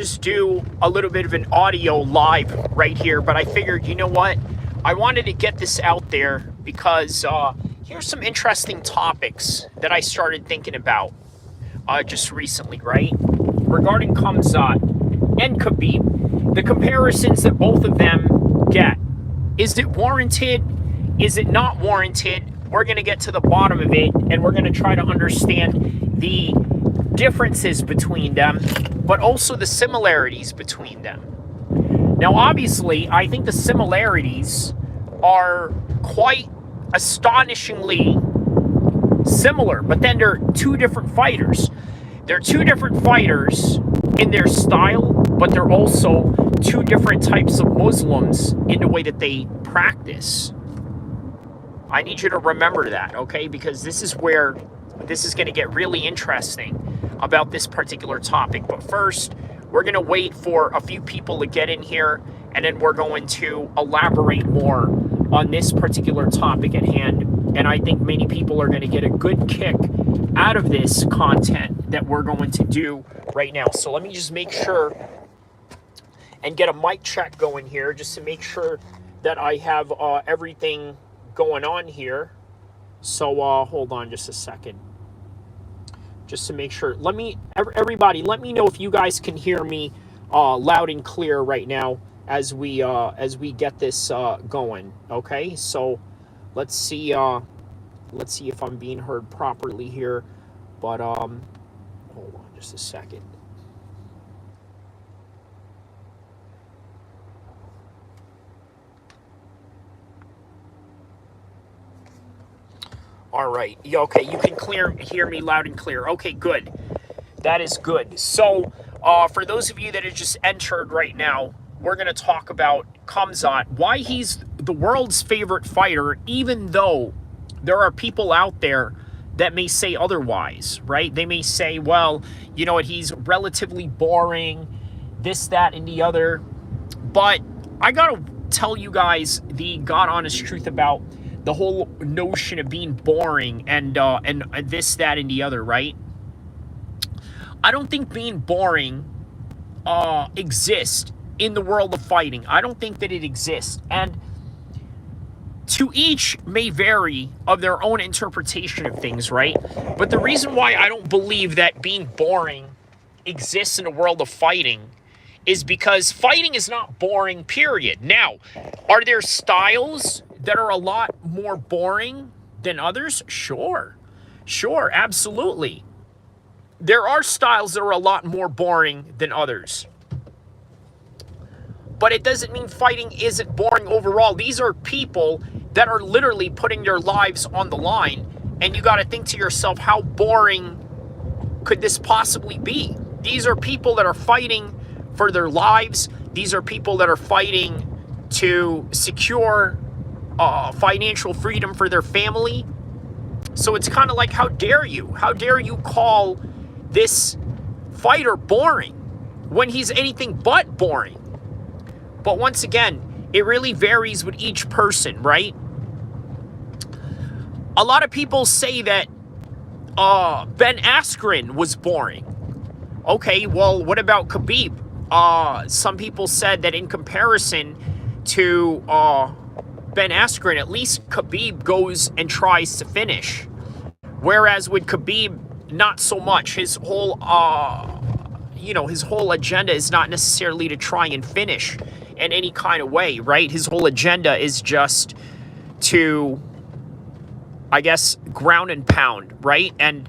just do a little bit of an audio live right here, but I figured, you know what? I wanted to get this out there because here's some interesting topics that I started thinking about just recently, right? Regarding Khamzat and Khabib, the comparisons that both of them get. Is it warranted? Is it not warranted? We're going to get to the bottom of it, and we're going to try to understand the differences between them, but also the similarities between them. Now, obviously, I think the similarities are quite astonishingly similar, but then they're two different fighters. They're two different fighters in their style, but they're also two different types of Muslims in the way that they practice. I need you to remember that, okay? Because this is where this is going to get really interesting about this particular topic. But first, we're going to wait for a few people to get in here, and then we're going to elaborate more on this particular topic at hand. And I think many people are going to get a good kick out of this content that we're going to do right now. So let me just make sure and get a mic check going here just to make sure that I have everything going on here. So hold on just a second, just to make sure. Everybody, let me know if you guys can hear me loud and clear right now as we get this going. Okay, so let's see if I'm being heard properly here. But hold on just a second. All right. Okay, you can hear me loud and clear. Okay, good. That is good. So, for those of you that have just entered right now, we're going to talk about Khamzat, why he's the world's favorite fighter, even though there are people out there that may say otherwise, right? They may say, well, you know what, he's relatively boring, this, that, and the other. But I got to tell you guys the God honest truth about the whole notion of being boring and this, that, and the other, right? I don't think being boring exists in the world of fighting. I don't think that it exists. And to each may vary of their own interpretation of things, right? But the reason why I don't believe that being boring exists in the world of fighting is because fighting is not boring, period. Now, are there styles that are a lot more boring than others? Sure, absolutely. There are styles that are a lot more boring than others. But it doesn't mean fighting isn't boring overall. These are people that are literally putting their lives on the line. And you got to think to yourself, how boring could this possibly be? These are people that are fighting for their lives. These are people that are fighting to secure financial freedom for their family. So it's kind of like, how dare you? How dare you call this fighter boring when he's anything but boring? But once again, it really varies with each person, right? A lot of people say that Ben Askren was boring. Okay, well, what about Khabib? Some people said that in comparison to Ben Askren, at least Khabib goes and tries to finish. Whereas with Khabib, not so much. His whole, his whole agenda is not necessarily to try and finish in any kind of way, right? His whole agenda is just to, I guess, ground and pound, right? And,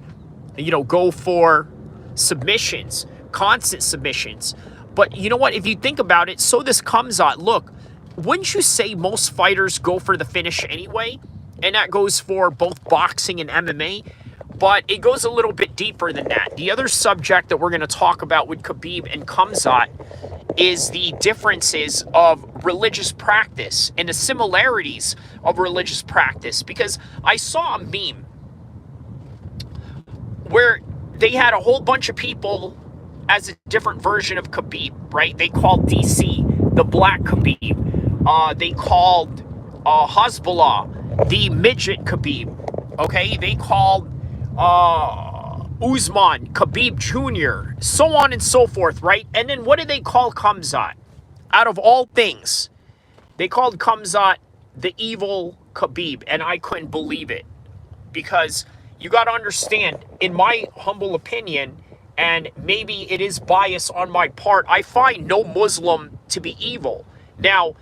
go for submissions, constant submissions. But you know what? If you think about it, so this Khamzat, look, wouldn't you say most fighters go for the finish anyway? And that goes for both boxing and MMA. But it goes a little bit deeper than that. The other subject that we're going to talk about with Khabib and Khamzat is the differences of religious practice and the similarities of religious practice. Because I saw a meme where they had a whole bunch of people as a different version of Khabib, right? They called DC the Black Khabib. They called Hezbollah the Midget Khabib. Okay? They called Usman, Khabib Jr., so on and so forth, right? And then what do they call Khamzat? Out of all things, they called Khamzat the evil Khabib, and I couldn't believe it. Because you got to understand, in my humble opinion, and maybe it is bias on my part, I find no Muslim to be evil. Now,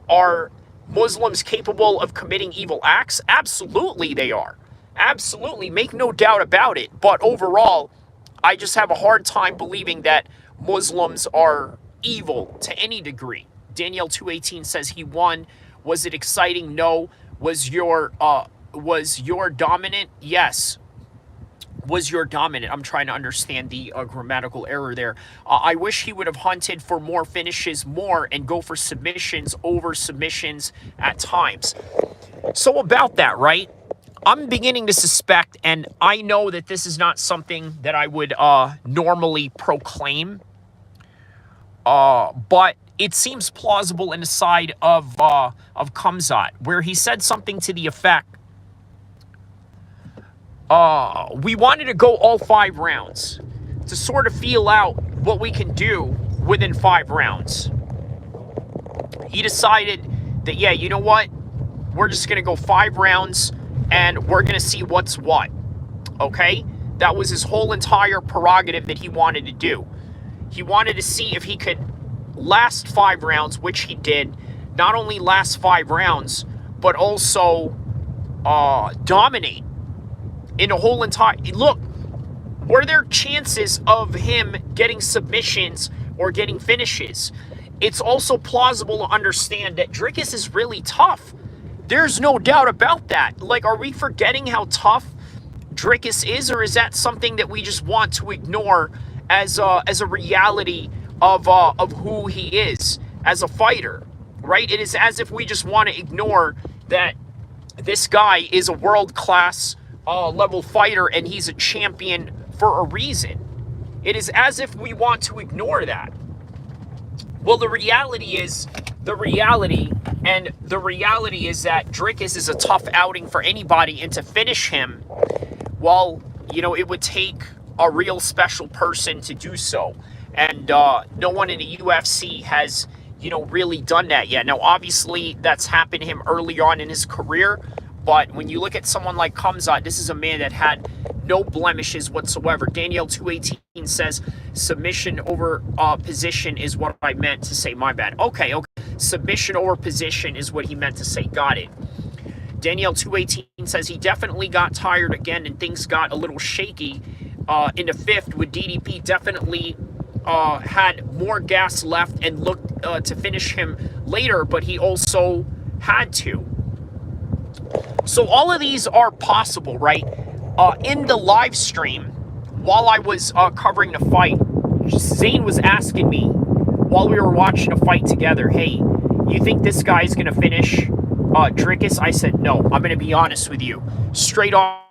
are Muslims capable of committing evil acts? Absolutely they are. Absolutely, make no doubt about it. But overall, I just have a hard time believing that Muslims are evil to any degree. Danielle 218 says he won. Was it exciting? No. Was your dominant? Yes. Was your dominant? I'm trying to understand the grammatical error there. I wish he would have hunted for more finishes more and go for submissions over submissions at times. So about that, right? I'm beginning to suspect, and I know that this is not something that I would normally proclaim, but it seems plausible in the side of Khamzat, where he said something to the effect, we wanted to go all 5 rounds to sort of feel out what we can do within 5 rounds. He decided that, yeah, you know what? We're just going to go 5 rounds and we're going to see what's what. Okay? That was his whole entire prerogative that he wanted to do. He wanted to see if he could last 5 rounds, which he did. Not only last 5 rounds, but also dominate in a whole entire... Look, were there chances of him getting submissions or getting finishes? It's also plausible to understand that Dricus is really tough. There's no doubt about that. Like, are we forgetting how tough Dricus is, or is that something that we just want to ignore as a reality of who he is as a fighter, right? It is as if we just want to ignore that this guy is a world-class level fighter and he's a champion for a reason. It is as if we want to ignore that. Well, the reality is that Dricus is a tough outing for anybody, and to finish him, well, you know, it would take a real special person to do so. And no one in the UFC has, you know, really done that yet. Now, obviously, that's happened to him early on in his career. But when you look at someone like Khamzat, this is a man that had no blemishes whatsoever. Danielle 218 says, submission over position is what I meant to say. My bad. Okay. Submission over position is what he meant to say. Got it. Danielle 218 says he definitely got tired again and things got a little shaky in the 5th with DDP. Definitely had more gas left and looked to finish him later, but he also had to. So all of these are possible, right? In the live stream, while I was covering the fight, Zane was asking me while we were watching the fight together, hey, you think this guy's going to finish Dricus? I said, no, I'm going to be honest with you. Straight off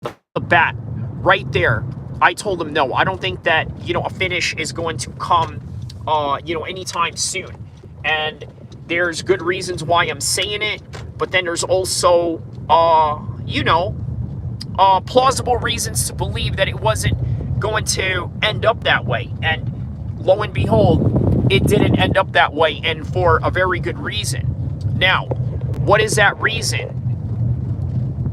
the bat, right there, I told him, no, I don't think that, you know, a finish is going to come, you know, anytime soon. And there's good reasons why I'm saying it, but then there's also, you know, plausible reasons to believe that it wasn't going to end up that way. And lo and behold, it didn't end up that way, and for a very good reason. Now, what is that reason?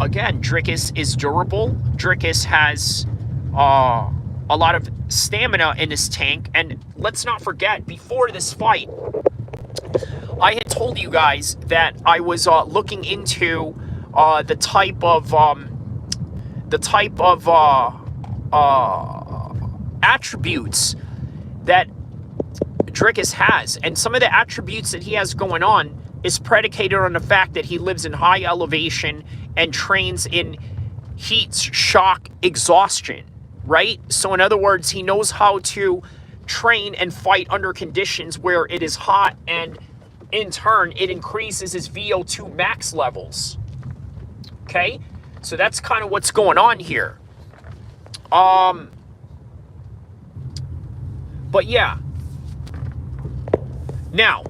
Again, Dricus is durable. Dricus has a lot of stamina in his tank. And let's not forget, before this fight, I had told you guys that I was looking into the type of attributes that Dricus has, and some of the attributes that he has going on is predicated on the fact that he lives in high elevation and trains in heat, shock, exhaustion, right? So in other words, he knows how to train and fight under conditions where it is hot, and in turn, it increases his VO2 max levels. Okay? So that's kind of what's going on here. But yeah. Now,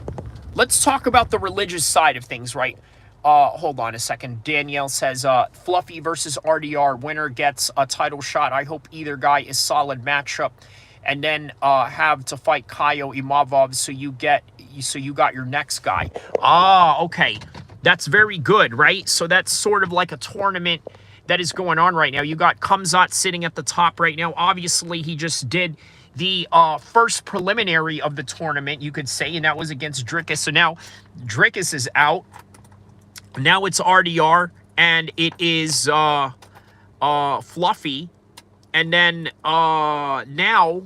let's talk about the religious side of things, right? Hold on a second. Danielle says, Fluffy versus RDR. Winner gets a title shot. I hope either guy is solid matchup. And then have to fight Kaio Imavov so you got your next guy. Ah, okay. That's very good, right? So that's sort of like a tournament that is going on right now. You got Khamzat sitting at the top right now. Obviously, he just did the first preliminary of the tournament, you could say, and that was against Drickus. So now Drickus is out. Now it's RDR, and it is Fluffy. And then now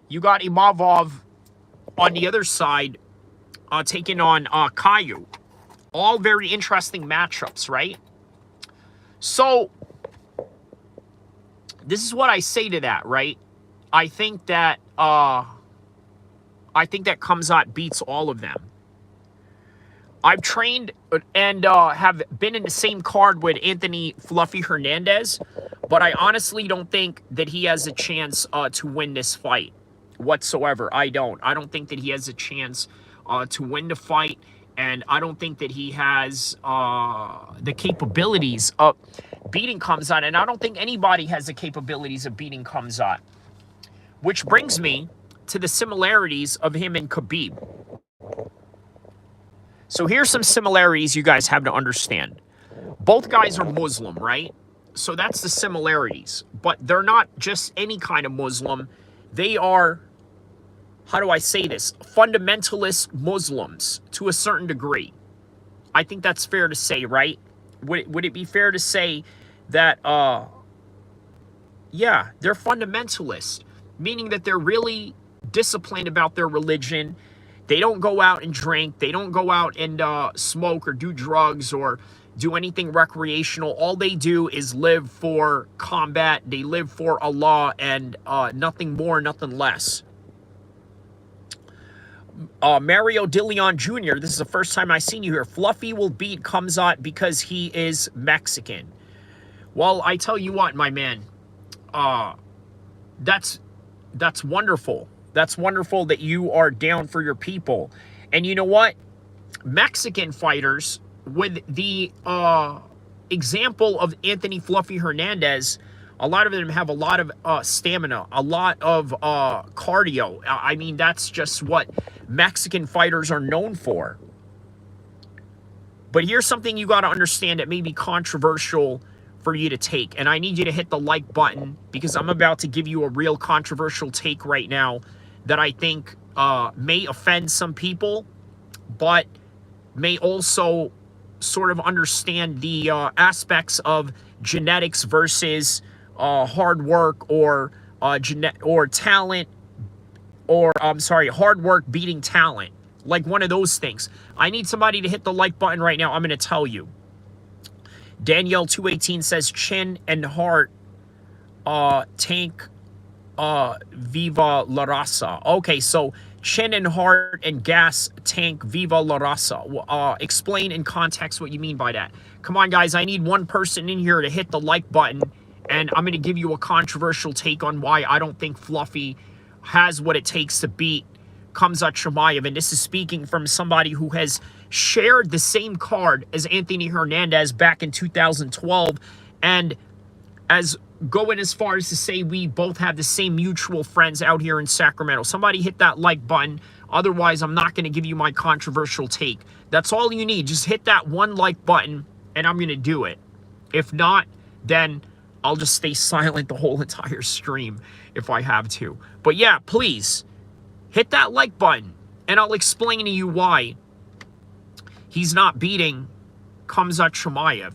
you got Imavov on the other side taking on Kaio. All very interesting matchups, right? So this is what I say to that, right? I think that Khamzat beats all of them. I've trained and have been in the same card with Anthony Fluffy Hernandez, but I honestly don't think that he has a chance to win this fight whatsoever. I don't think that he has a chance to win the fight, and I don't think that he has the capabilities of beating Khamzat, and I don't think anybody has the capabilities of beating Khamzat. Which brings me to the similarities of him and Khabib. So here's some similarities you guys have to understand. Both guys are Muslim, right? So that's the similarities. But they're not just any kind of Muslim. They are, how do I say this? Fundamentalist Muslims to a certain degree. I think that's fair to say, right? Would it be fair to say that, yeah, they're fundamentalist, meaning that they're really disciplined about their religion. They don't go out and drink. They don't go out and smoke or do drugs or do anything recreational. All they do is live for combat. They live for Allah and nothing more, nothing less. Mario DeLeon Jr., this is the first time I've seen you here. Fluffy will beat Khamzat because he is Mexican. Well, I tell you what, my man, that's wonderful. That's wonderful that you are down for your people. And you know what? Mexican fighters, with the example of Anthony Fluffy Hernandez, a lot of them have a lot of stamina, a lot of cardio. I mean, that's just what Mexican fighters are known for. But here's something you got to understand that may be controversial for you to take. And I need you to hit the like button because I'm about to give you a real controversial take right now that I think may offend some people, but may also sort of understand the aspects of genetics versus hard work or talent, or hard work beating talent, like one of those things. I need somebody to hit the like button right now. I'm going to tell you. Danielle 218 says chin and heart tank Viva La Raza. Okay, so chin and heart and gas tank Viva La Raza. Explain in context what you mean by that. Come on, guys. I need one person in here to hit the like button, and I'm going to give you a controversial take on why I don't think Fluffy has what it takes to beat Khamzat Chimaev. And this is speaking from somebody who has shared the same card as Anthony Hernandez back in 2012, and as going as far as to say we both have the same mutual friends out here in Sacramento. Somebody hit that like button. Otherwise, I'm not going to give you my controversial take. That's all you need. Just hit that one like button, and I'm going to do it. If not, then I'll just stay silent the whole entire stream if I have to. But yeah, please, hit that like button, and I'll explain to you why he's not beating Khamzat Chimaev.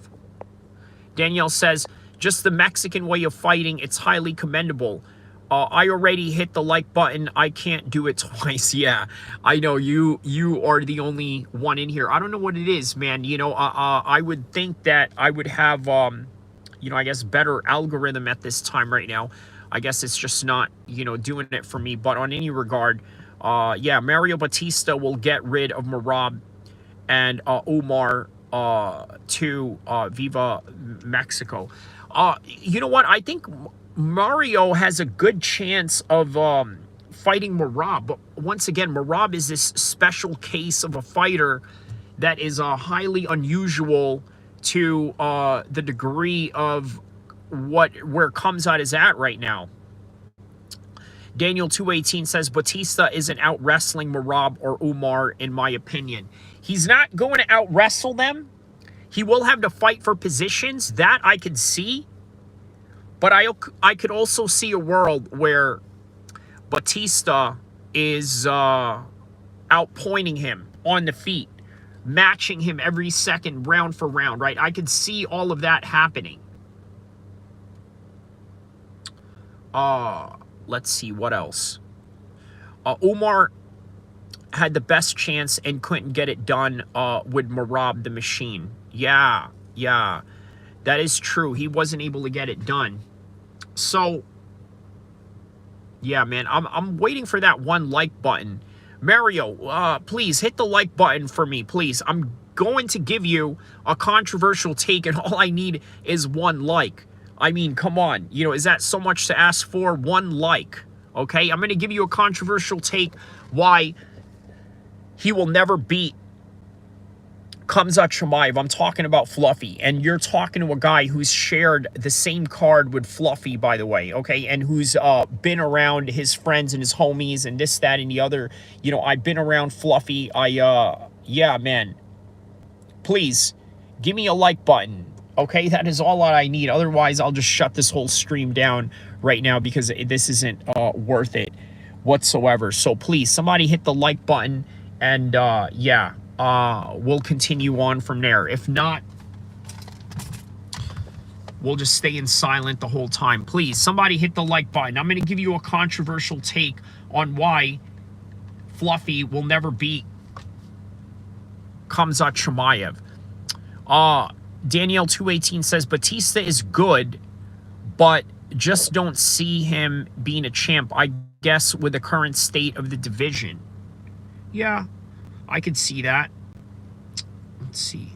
Danielle says, just the Mexican way of fighting, it's highly commendable. I already hit the like button. I can't do it twice. Yeah, I know you are the only one in here. I don't know what it is, man. You know, I would think that I would have, you know, I guess better algorithm at this time right now. I guess it's just not, you know, doing it for me. But on any regard, yeah, Mario Batista will get rid of Merab and Umar to Viva Mexico. You know what? I think Mario has a good chance of fighting Merab. But once again, Merab is this special case of a fighter that is highly unusual to the degree of where Khamzat is at right now. Daniel 218 says Batista isn't out wrestling Merab or Umar, in my opinion. He's not going to out wrestle them. He will have to fight for positions. That I could see. But I could also see a world where Batista is outpointing him on the feet, matching him every second, round for round, right? I could see all of that happening. Let's see, what else? Umar had the best chance and couldn't get it done with Merab the Machine. Yeah, that is true. He wasn't able to get it done. So, yeah, man, I'm waiting for that one like button. Mario, please hit the like button for me, please. I'm going to give you a controversial take, and all I need is one like. I mean, come on. You know, is that so much to ask for? One like, okay? I'm going to give you a controversial take why he will never beat Khamzat Chimaev. I'm talking about Fluffy, and you're talking to a guy who's shared the same card with Fluffy, by the way, okay, and who's been around his friends and his homies and this, that, and the other. You know, I've been around Fluffy. Yeah, man, please give me a like button, okay? That is all that I need. Otherwise, I'll just shut this whole stream down right now because this isn't worth it whatsoever. So please, somebody hit the like button, and yeah. We'll continue on from there. If not, we'll just stay in silent the whole time. Please, somebody hit the like button. I'm going to give you a controversial take on why Fluffy will never beat Khamzat Chimaev. Danielle 218 says Batista is good, but just don't see him being a champ, I guess, with the current state of the division. Yeah, I could see that. Let's see.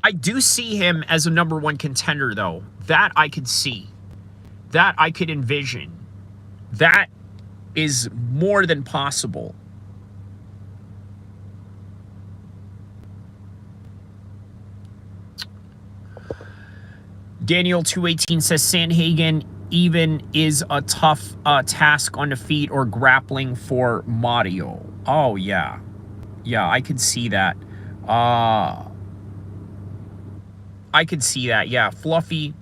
I do see him as a #1 contender, though. That I could see. That I could envision. That is more than possible. Daniel 218 says Sandhagen even is a tough task on the feet or grappling for Mario. Oh, yeah. Yeah, I could see that. I could see that. Yeah, Fluffy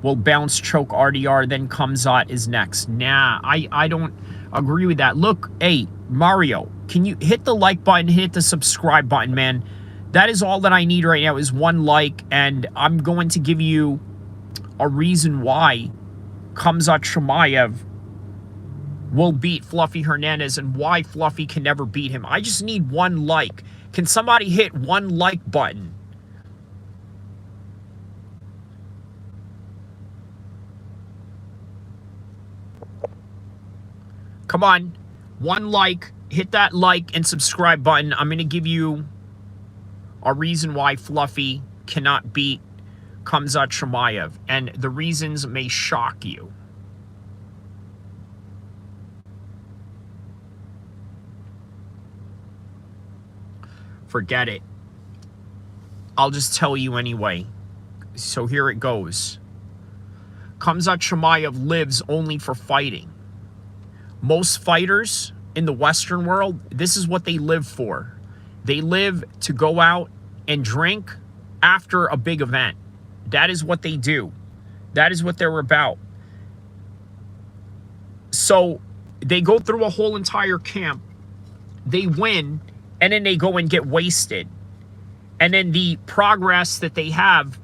will bounce, choke RDR, then Khamzat is next. Nah, I don't agree with that. Look, hey, Mario, can you hit the like button, hit the subscribe button, man? That is all that I need right now is one like, and I'm going to give you a reason why Khamzat Chimaev will beat Fluffy Hernandez and why Fluffy can never beat him. I just need one like. Can somebody hit one like button? Come on. One like. Hit that like and subscribe button. I'm going to give you a reason why Fluffy cannot beat Khamzat Chimaev, and the reasons may shock you. Forget it. I'll just tell you anyway. So here it goes. Khamzat Chimaev lives only for fighting. Most fighters in the Western world, this is what they live for. They live to go out and drink after a big event. That is what they do. That is what they're about. So they go through a whole entire camp. They win, and then they go and get wasted. And then the progress that they have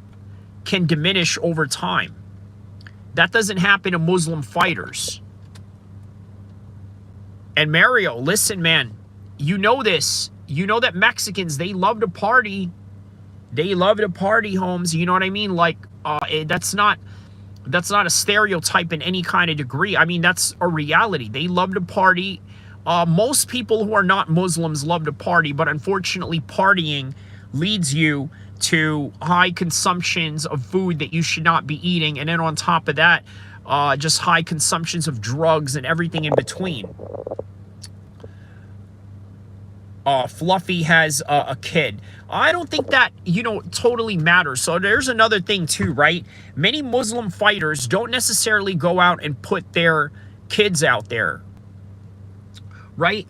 can diminish over time. That doesn't happen to Muslim fighters. And Mario, listen, man, you know this. You know that Mexicans, they love to party. They love to party, Holmes. You know what I mean? Like, that's not a stereotype in any kind of degree. I mean, that's a reality. They love to party. Most people who are not Muslims love to party, but unfortunately, partying leads you to high consumptions of food that you should not be eating. And then on top of that, just high consumptions of drugs and everything in between. Fluffy has a kid. I don't think that, totally matters. So there's another thing too, right? Many Muslim fighters don't necessarily go out and put their kids out there, right?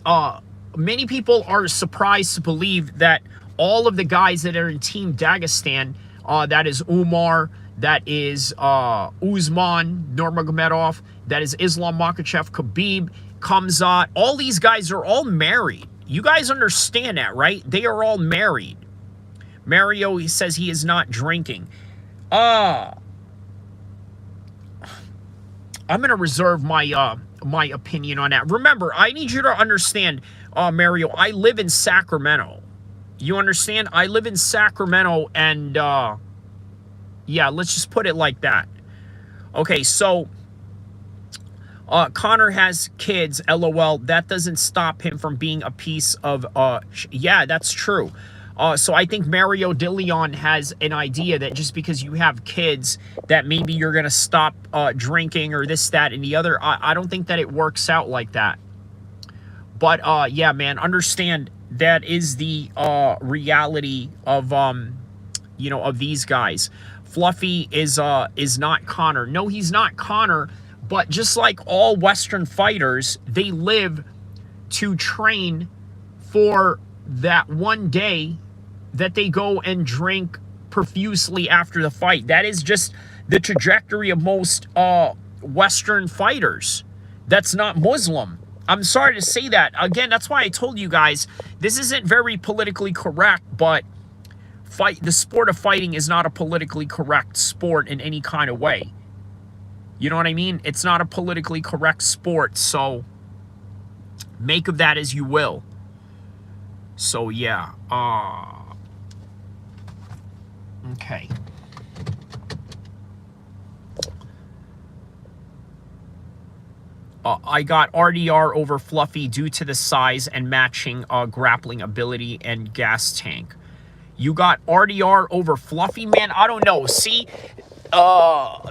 Many people are surprised to believe that all of the guys that are in Team Dagestan, that is Umar, that is Usman Nurmagomedov, that is Islam Makhachev, Khabib, Khamzat, all these guys are all married. You guys understand that, right? They are all married. Mario, he says he is not drinking. I'm going to reserve my my opinion on that. Remember, I need you to understand, Mario, I live in Sacramento. You understand? I live in Sacramento, and yeah, let's just put it like that. Okay, so Connor has kids, LOL. That doesn't stop him from being a piece of, yeah, that's true. So I think Mario DeLeon has an idea that just because you have kids that maybe you're going to stop drinking or this, that, and the other. I don't think that it works out like that. But, yeah, man, understand that is the reality of, of these guys. Fluffy is not Connor. No, he's not Connor. But just like all Western fighters, they live to train for that one day that they go and drink profusely after the fight. That is just the trajectory of most Western fighters. That's not Muslim. I'm sorry to say that. Again, that's why I told you guys, this isn't very politically correct, but the sport of fighting is not a politically correct sport in any kind of way. You know what I mean? It's not a politically correct sport, so make of that as you will. So, yeah. Okay. I got RDR over Fluffy due to the size and matching grappling ability and gas tank. You got RDR over Fluffy? Man, I don't know. See,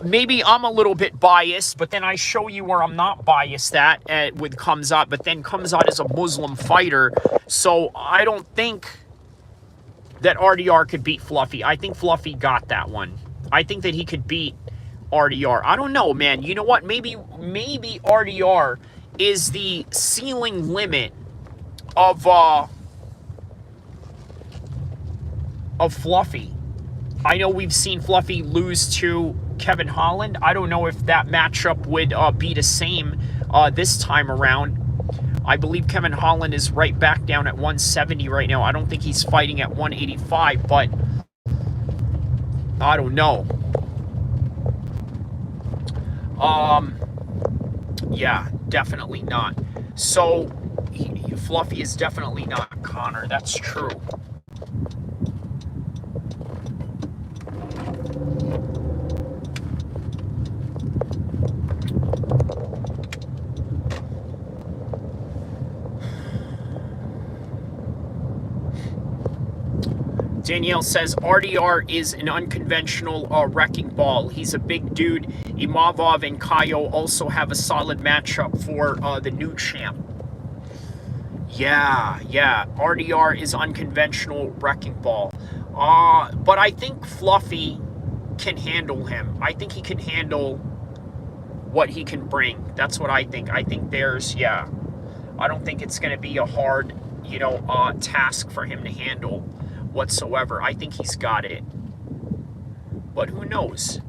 maybe I'm a little bit biased, but then I show you where I'm not biased at with Khamzat, but then Khamzat is a Muslim fighter, so I don't think that RDR could beat Fluffy. I think Fluffy got that one. I think that he could beat RDR. I don't know, man. You know what? Maybe RDR is the ceiling limit of Fluffy. I know we've seen Fluffy lose to Kevin Holland. I don't know if that matchup would be the same this time around. I believe Kevin Holland is right back down at 170 right now. I don't think he's fighting at 185, but I don't know. Yeah, definitely not. So, Fluffy is definitely not Connor. That's true. Danielle says RDR is an unconventional wrecking ball. He's a big dude. Imavov and Kaio also have a solid matchup for the new champ. Yeah. RDR is unconventional wrecking ball. But I think Fluffy can handle him. I think he can handle what he can bring. That's what I think. I think there's, yeah. I don't think it's going to be a hard, task for him to handle whatsoever. I think he's got it. But who knows?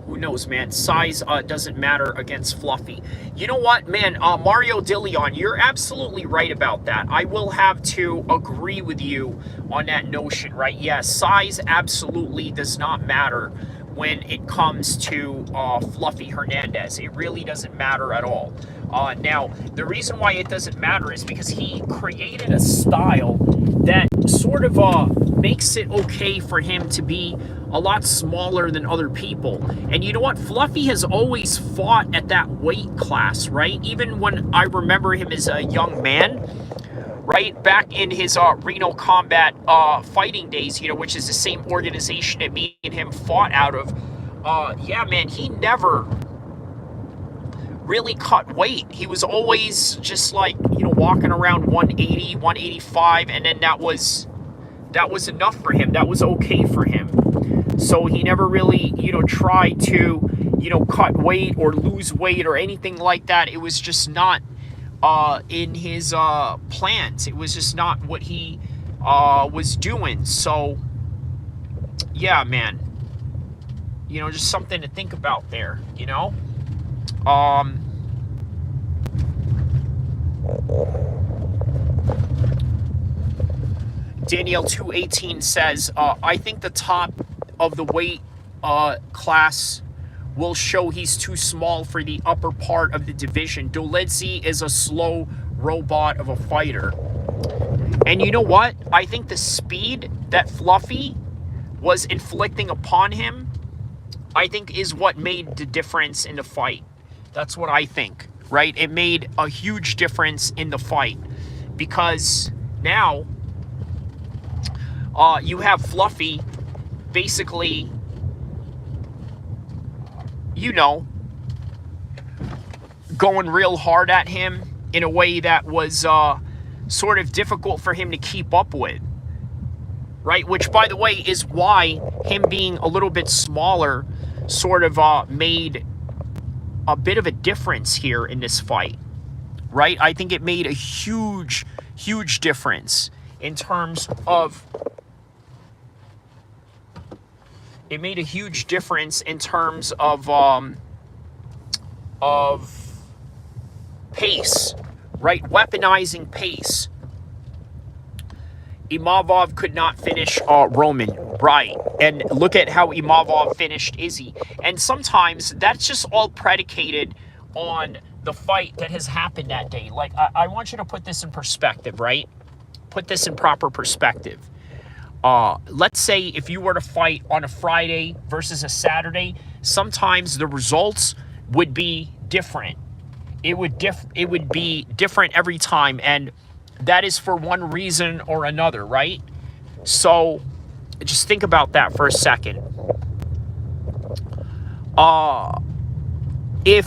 Who knows, man? Size doesn't matter against Fluffy. You know what, man? Mario DeLeon, you're absolutely right about that. I will have to agree with you on that notion, right? Yes, size absolutely does not matter when it comes to Fluffy Hernandez. It really doesn't matter at all. Now, the reason why it doesn't matter is because he created a style that sort of makes it okay for him to be a lot smaller than other people. And you know what? Fluffy has always fought at that weight class, right? Even when I remember him as a young man, right? Back in his Reno Combat fighting days, which is the same organization that me and him fought out of. Yeah, man, he never really cut weight. He was always just like, walking around 180, 185, and then that was enough for him. That was okay for him. So he never really, tried to, cut weight or lose weight or anything like that. It was just not in his plans. It was just not what he was doing. So, yeah, man. Just something to think about there, Danielle 218 says, I think the top of the weight class will show he's too small for the upper part of the division. Dolidze is a slow robot of a fighter. And you know what? I think the speed that Fluffy was inflicting upon him, I think is what made the difference in the fight. That's what I think, right? It made a huge difference in the fight because now you have Fluffy basically, going real hard at him in a way that was sort of difficult for him to keep up with, right? Which, by the way, is why him being a little bit smaller sort of made a bit of a difference here in this fight, right? I think it made a huge, huge difference in terms of... It made a huge difference in terms of pace, right? Weaponizing pace. Imavov could not finish Roman, right? And look at how Imavov finished Izzy. And sometimes that's just all predicated on the fight that has happened that day. Like, I want you to put this in perspective, right? Put this in proper perspective. Let's say if you were to fight on a Friday versus a Saturday, sometimes the results would be different. It would be different every time, and that is for one reason or another, right? So just think about that for a second. If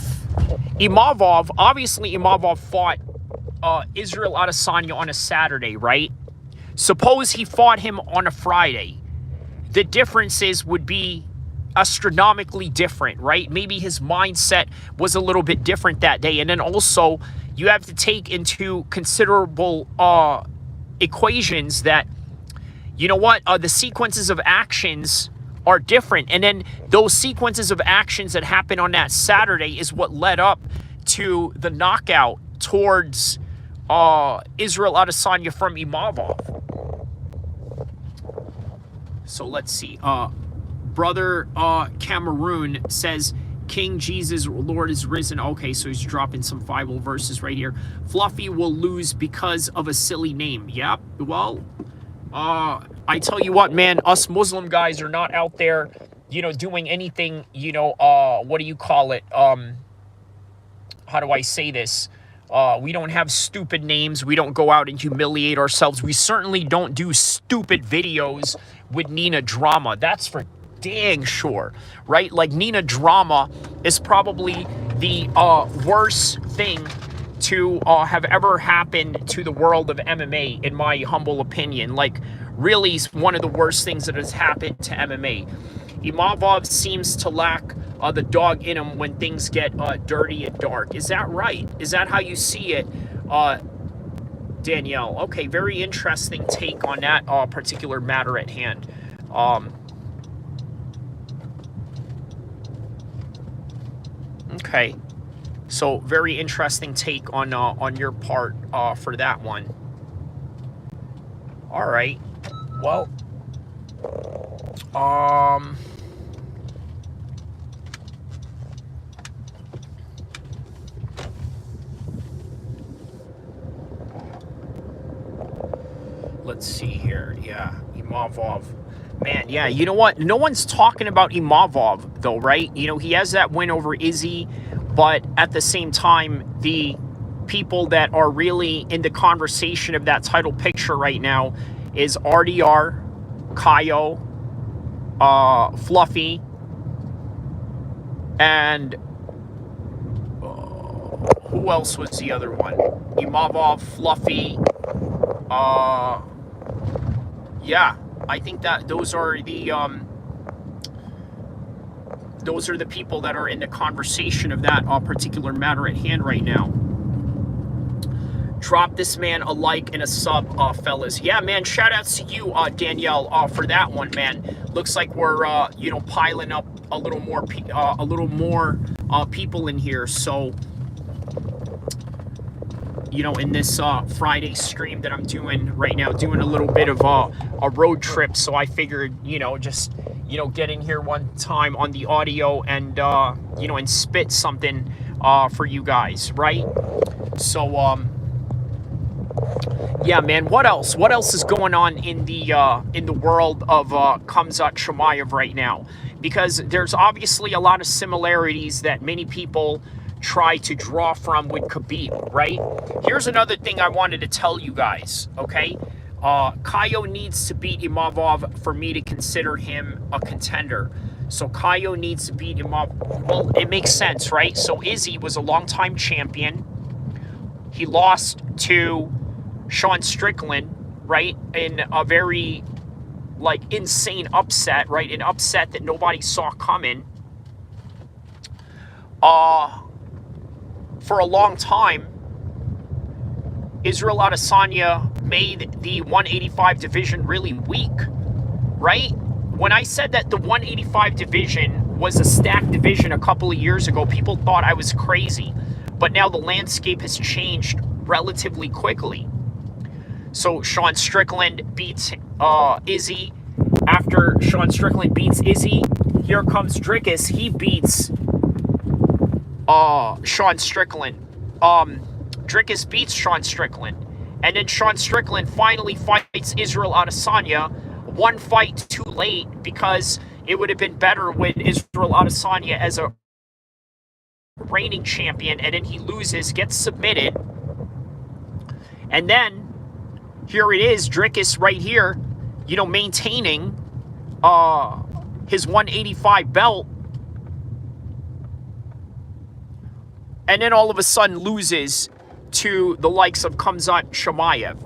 Imavov fought Israel Adesanya on a Saturday, right? Suppose he fought him on a Friday. The differences would be astronomically different, right? Maybe his mindset was a little bit different that day. And then also, you have to take into considerable equations that, the sequences of actions are different. And then those sequences of actions that happened on that Saturday is what led up to the knockout towards Israel Adesanya from Imavov. So let's see. Brother Cameroon says, King Jesus, Lord is risen. Okay, so he's dropping some Bible verses right here. Fluffy will lose because of a silly name. Yep. Well, I tell you what, man, us Muslim guys are not out there, doing anything, what do you call it? How do I say this? We don't have stupid names. We don't go out and humiliate ourselves. We certainly don't do stupid videos with Nina Drama. That's for dang sure, right? Like, Nina Drama is probably the worst thing to have ever happened to the world of MMA, in my humble opinion. Like, really one of the worst things that has happened to MMA. Imavov seems to lack the dog in him when things get dirty and dark. Is that right? Is that how you see it, Danielle? Okay, very interesting take on that particular matter at hand. Okay, so very interesting take on your part for that one. All right, well, let's see here. Yeah, Imavov. Man, yeah, you know what? No one's talking about Imavov, though, right? He has that win over Izzy, but at the same time, the people that are really in the conversation of that title picture right now is RDR, Kaio, Fluffy, and who else was the other one? Imavov, Fluffy. Yeah, I think that those are the people that are in the conversation of that particular matter at hand right now. Drop this man a like and a sub, fellas. Yeah, man, shout outs to you, Danielle, for that one, man. Looks like we're, piling up a little more people in here. So, in this Friday stream that I'm doing right now, doing a little bit of a road trip. So I figured, just, get in here one time on the audio and, and spit something for you guys, right? So, yeah, man, what else? What else is going on in the world of Khamzat Chimaev right now? Because there's obviously a lot of similarities that many people try to draw from with Khabib, right? Here's another thing I wanted to tell you guys, okay? Kaio needs to beat Imavov for me to consider him a contender. So Kaio needs to beat Imavov. Well, it makes sense, right? So Izzy was a longtime champion. He lost to Sean Strickland, right? In a very, insane upset, right? An upset that nobody saw coming. For a long time, Israel Adesanya made the 185 division really weak, right? When I said that the 185 division was a stacked division a couple of years ago, people thought I was crazy. But now the landscape has changed relatively quickly. So Sean Strickland beats Izzy. After Sean Strickland beats Izzy, here comes Dricus. He beats Sean Strickland. Dricus beats Sean Strickland. And then Sean Strickland finally fights Israel Adesanya. One fight too late because it would have been better with Israel Adesanya as a reigning champion, and then he loses, gets submitted. And then here it is, Dricus right here, maintaining his 185 belt. And then all of a sudden loses to the likes of Khamzat Chimaev.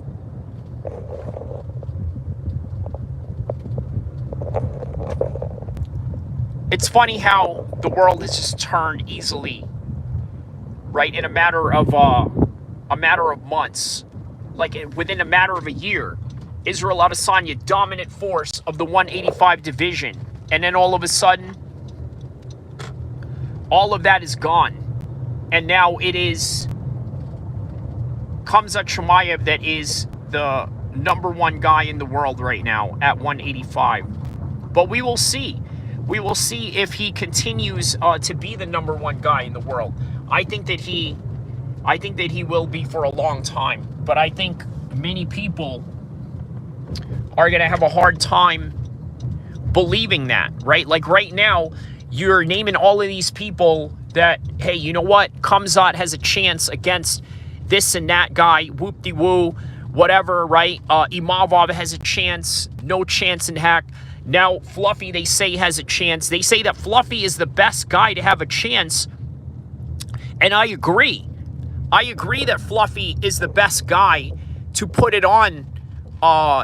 It's funny how the world has just turned easily, right? In a matter of months, within a matter of a year. Israel Adesanya, dominant force of the 185 division, and then all of a sudden, all of that is gone. And now it is Khamzat Chimaev that is the number one guy in the world right now at 185. But we will see. We will see if he continues to be the number one guy in the world. I think that he will be for a long time. But I think many people are going to have a hard time believing that, right? Like right now, you're naming all of these people that, hey, you know what? Khamzat has a chance against this and that guy, whoop-de-woo, whatever, right? Imavov has a chance, no chance in heck. Now, Fluffy, they say, has a chance. They say that Fluffy is the best guy to have a chance, and I agree. I agree that Fluffy is the best guy to put it on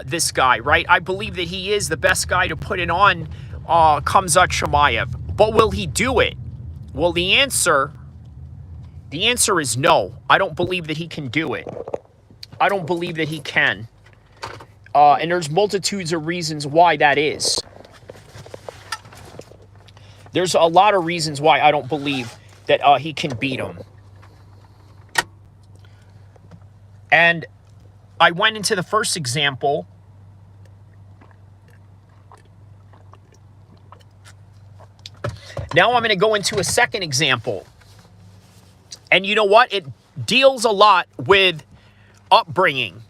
this guy, right? I believe that he is the best guy to put it on Khamzat Chimaev. But will he do it? Well, the answer is no. I don't believe that he can do it. I don't believe that he can. And there's multitudes of reasons why that is. There's a lot of reasons why I don't believe that he can beat him. And I went into the first example. Now I'm going to go into a second example. And you know what? It deals a lot with upbringing.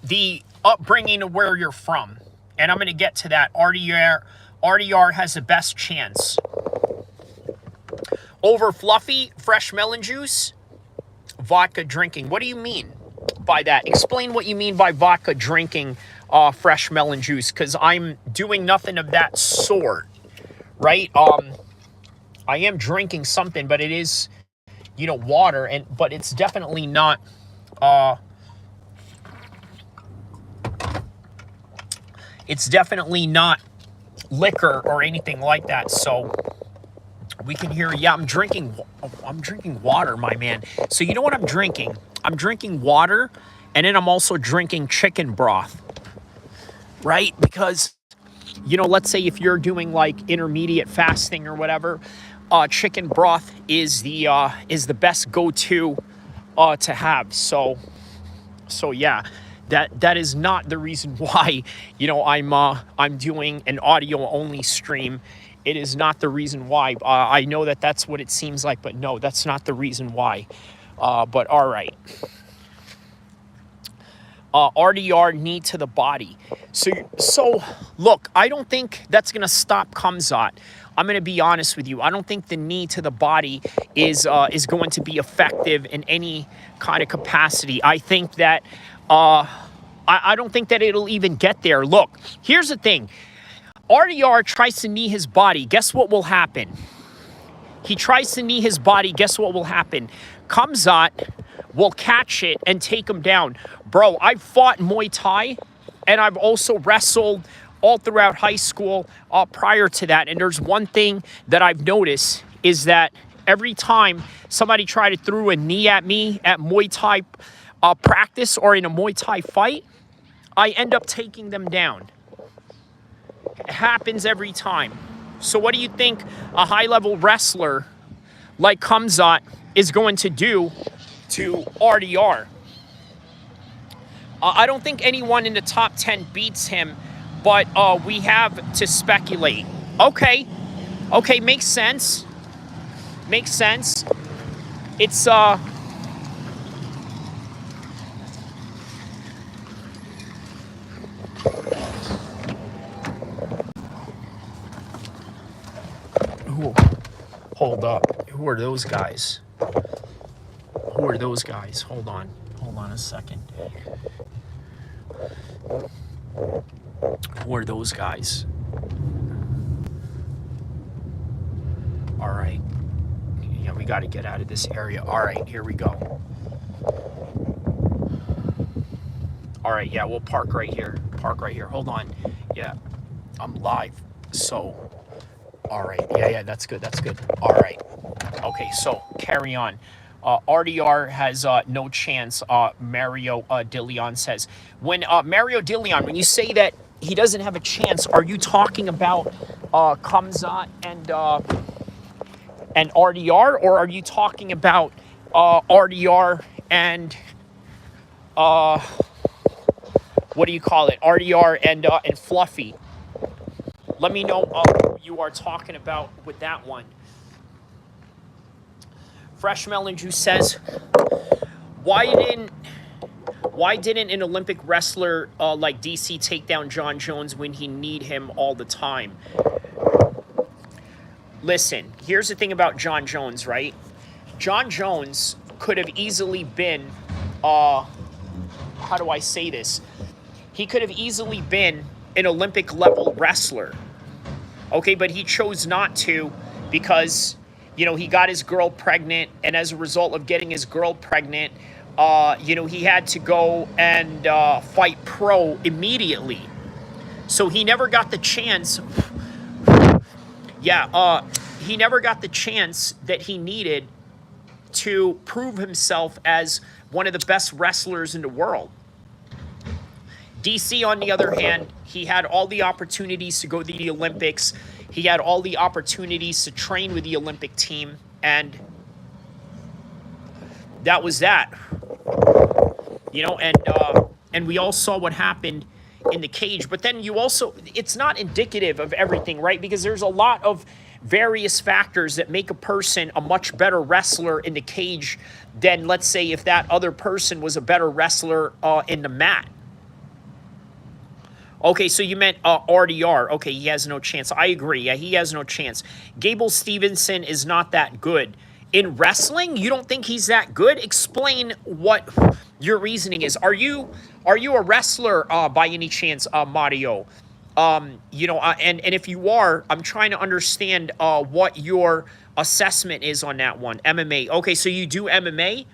The upbringing of where you're from. And I'm going to get to that. RDR has the best chance. Over Fluffy, fresh melon juice, vodka drinking. What do you mean by that? Explain what you mean by vodka drinking fresh melon juice, because I'm doing nothing of that sort, right? I am drinking something, but it is, water, but it's definitely not, liquor or anything like that. So we can hear, yeah, I'm drinking water, my man. So you know what I'm drinking? I'm drinking water, and then I'm also drinking chicken broth, right? Because, let's say if you're doing like intermediate fasting or whatever, chicken broth is the best go-to to have. So yeah, that is not the reason why, I'm doing an audio only stream. It is not the reason why. I know that's what it seems like, but no, that's not the reason why. But all right. RDR, knee to the body. So look, I don't think that's going to stop Khamzat. I'm going to be honest with you. I don't think the knee to the body is going to be effective in any kind of capacity. I think that I don't think that it'll even get there. Look, here's the thing. RDR tries to knee his body. Guess what will happen? He tries to knee his body. Guess what will happen? Khamzat will catch it and take him down. Bro, I've fought Muay Thai, and I've also wrestled all throughout high school prior to that. And there's one thing that I've noticed is that every time somebody tried to throw a knee at me at Muay Thai practice or in a Muay Thai fight, I end up taking them down. It happens every time. So what do you think a high-level wrestler like Khamzat is going to do to RDR? I don't think anyone in the top 10 beats him, but we have to speculate. Okay, makes sense. Makes sense. It's hold up. Who are those guys? Who are those guys? Hold on a second. Who are those guys? All right. Yeah, we got to get out of this area. All right, here we go. All right, yeah, we'll park right here. Hold on. Yeah, I'm live. So, all right. Yeah, that's good. All right. Okay, so carry on. RDR has no chance, Mario Dilion says. When Mario Dilion, when you say that he doesn't have a chance, are you talking about Khamzat and RDR, or are you talking about RDR and what do you call it? RDR and Fluffy? Let me know who you are talking about with that one. Fresh Melon Juice says, why didn't an Olympic wrestler like DC take down John Jones when he need him all the time? Listen, here's the thing about John Jones, right? John Jones could have easily been, how do I say this? He could have easily been an Olympic level wrestler. Okay, but he chose not to because, he got his girl pregnant, and as a result of getting his girl pregnant, he had to go and fight pro immediately. So he never got the chance. Yeah, he never got the chance that he needed to prove himself as one of the best wrestlers in the world. DC, on the other hand, he had all the opportunities to go to the Olympics. He had all the opportunities to train with the Olympic team, and that was that. And we all saw what happened in the cage. But then it's not indicative of everything, right? Because there's a lot of various factors that make a person a much better wrestler in the cage than, let's say, if that other person was a better wrestler in the mat. Okay, so you meant RDR. Okay, he has no chance. I agree. Yeah, he has no chance. Gable Stevenson is not that good. In wrestling, you don't think he's that good? Explain what your reasoning is. Are you a wrestler by any chance, Mario? And if you are, I'm trying to understand what your assessment is on that one. MMA. Okay, so you do MMA?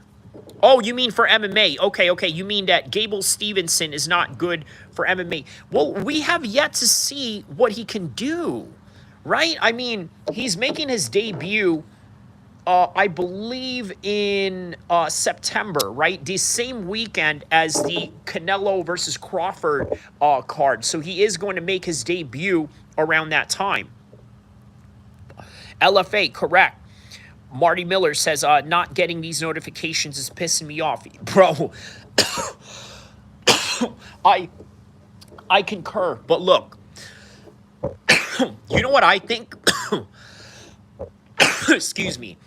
Oh, you mean for MMA? Okay, okay. You mean that Gable Stevenson is not good for MMA? Well, we have yet to see what he can do, right? I mean, he's making his debut, I believe, in September, right? The same weekend as the Canelo versus Crawford card. So he is going to make his debut around that time. LFA, correct. Marty Miller says, not getting these notifications is pissing me off. Bro, I concur. But look, you know what I think? Excuse me.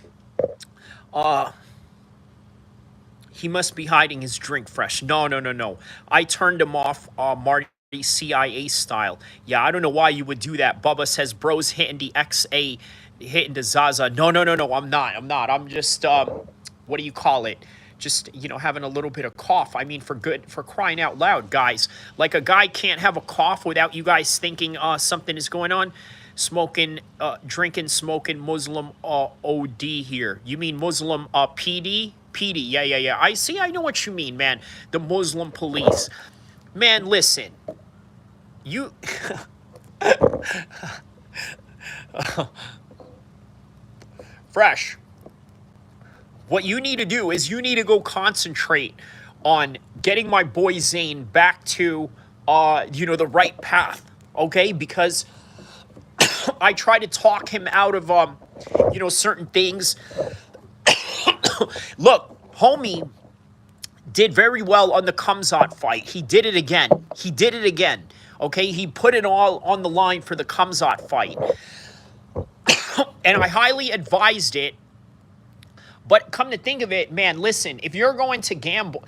He must be hiding his drink fresh. No, no, no, no. I turned him off, Marty, CIA style. Yeah, I don't know why you would do that. Bubba says, bro's hitting the XA, hitting the Zaza. No, no, no, no, I'm not. I'm just, what do you call it? Just, having a little bit of cough. I mean, for crying out loud, guys. Like, a guy can't have a cough without you guys thinking something is going on. Drinking, smoking Muslim OD here. You mean Muslim PD? PD, yeah. I know what you mean, man. The Muslim police. Man, listen. You... Fresh. What you need to do is you need to go concentrate on getting my boy Zane back to, the right path, okay? Because I try to talk him out of, certain things. Look, homie did very well on the Khamzat fight. He did it again. Okay? He put it all on the line for the Khamzat fight. And I highly advised it. But come to think of it, man, listen, if you're going to gamble,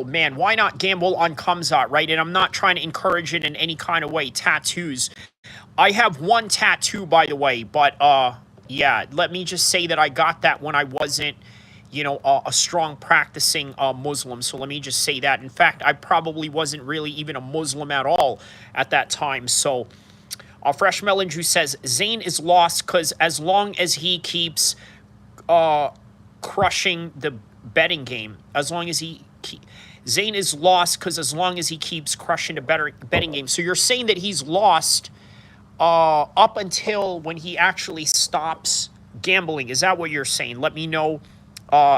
man, why not gamble on Khamzat, right? And I'm not trying to encourage it in any kind of way. Tattoos. I have one tattoo, by the way, but, yeah, let me just say that I got that when I wasn't, a strong practicing Muslim. So let me just say that. In fact, I probably wasn't really even a Muslim at all at that time. So Fresh Melon Juice says, Zayn is lost because as long as he keeps crushing the betting game, Zayn is lost because as long as he keeps crushing the betting game. So you're saying that he's lost up until when he actually stops gambling. Is that what you're saying? Let me know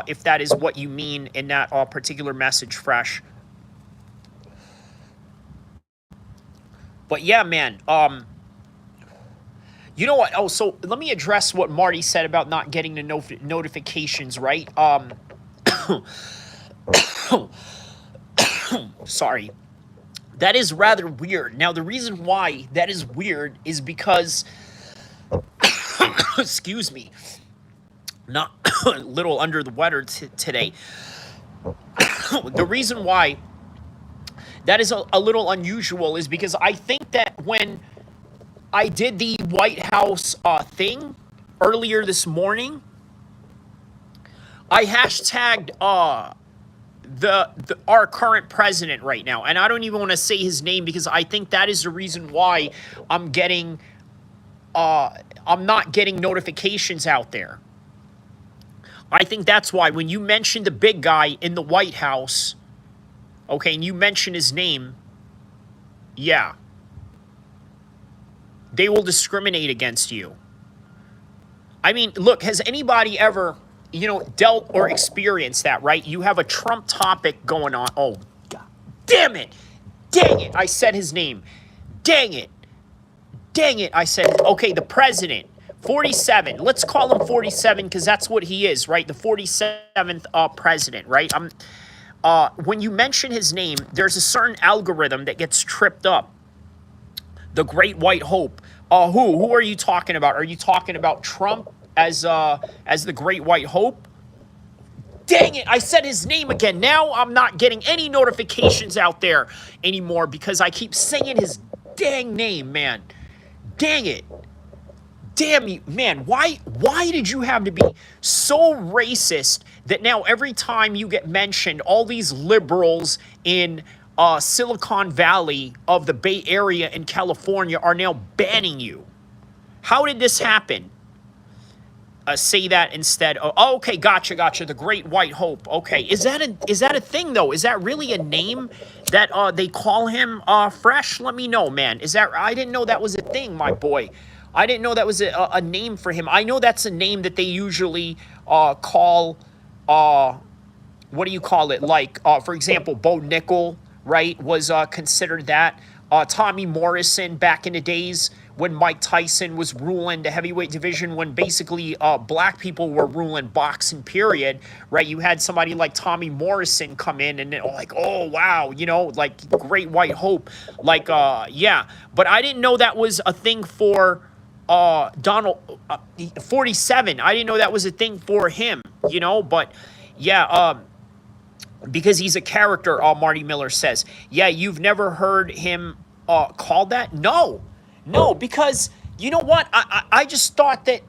if that is what you mean in that particular message, Fresh. But yeah, man, you know what? Oh, so let me address what Marty said about not getting the notifications, right? Sorry. That is rather weird. Now, the reason why that is weird is because, excuse me, not a little under the weather today. The reason why that is a little unusual is because I think that when I did the White House thing earlier this morning, I hashtagged our current president right now, and I don't even want to say his name because I think that is the reason why I'm not getting notifications out there. I think that's why when you mention the big guy in the White House, okay, and you mention his name, yeah, they will discriminate against you. I mean, look, has anybody ever, dealt or experienced that, right? You have a Trump topic going on. Oh, God damn it. Dang it. I said his name. Dang it. I said, okay, the president, 47. Let's call him 47 because that's what he is, right? The 47th president, right? When you mention his name, there's a certain algorithm that gets tripped up. The Great White Hope. Who are you talking about? Are you talking about Trump as the Great White Hope? Dang it, I said his name again. Now I'm not getting any notifications out there anymore because I keep saying his dang name, man. Dang it. damn you, man, why did you have to be so racist that now every time you get mentioned, all these liberals in Silicon Valley of the Bay Area in California are now banning you? How did this happen? Say that instead. Oh, okay, gotcha. The Great White Hope. Okay, is that a thing though? Is that really a name that they call him? Fresh. Let me know, man. Is that? I didn't know that was a thing, my boy. I didn't know that was a name for him. I know that's a name that they usually call. What do you call it? Like, for example, Bo Nickel, right, was considered that. Tommy Morrison back in the days when Mike Tyson was ruling the heavyweight division, when basically black people were ruling boxing, period, right? You had somebody like Tommy Morrison come in and like, oh, wow, you know, like Great White Hope. Like, yeah. But I didn't know that was a thing for Donald 47. I didn't know that was a thing for him, you know, but yeah, because he's a character, Marty Miller says. Yeah, you've never heard him called that? No, because you know what? I just thought that,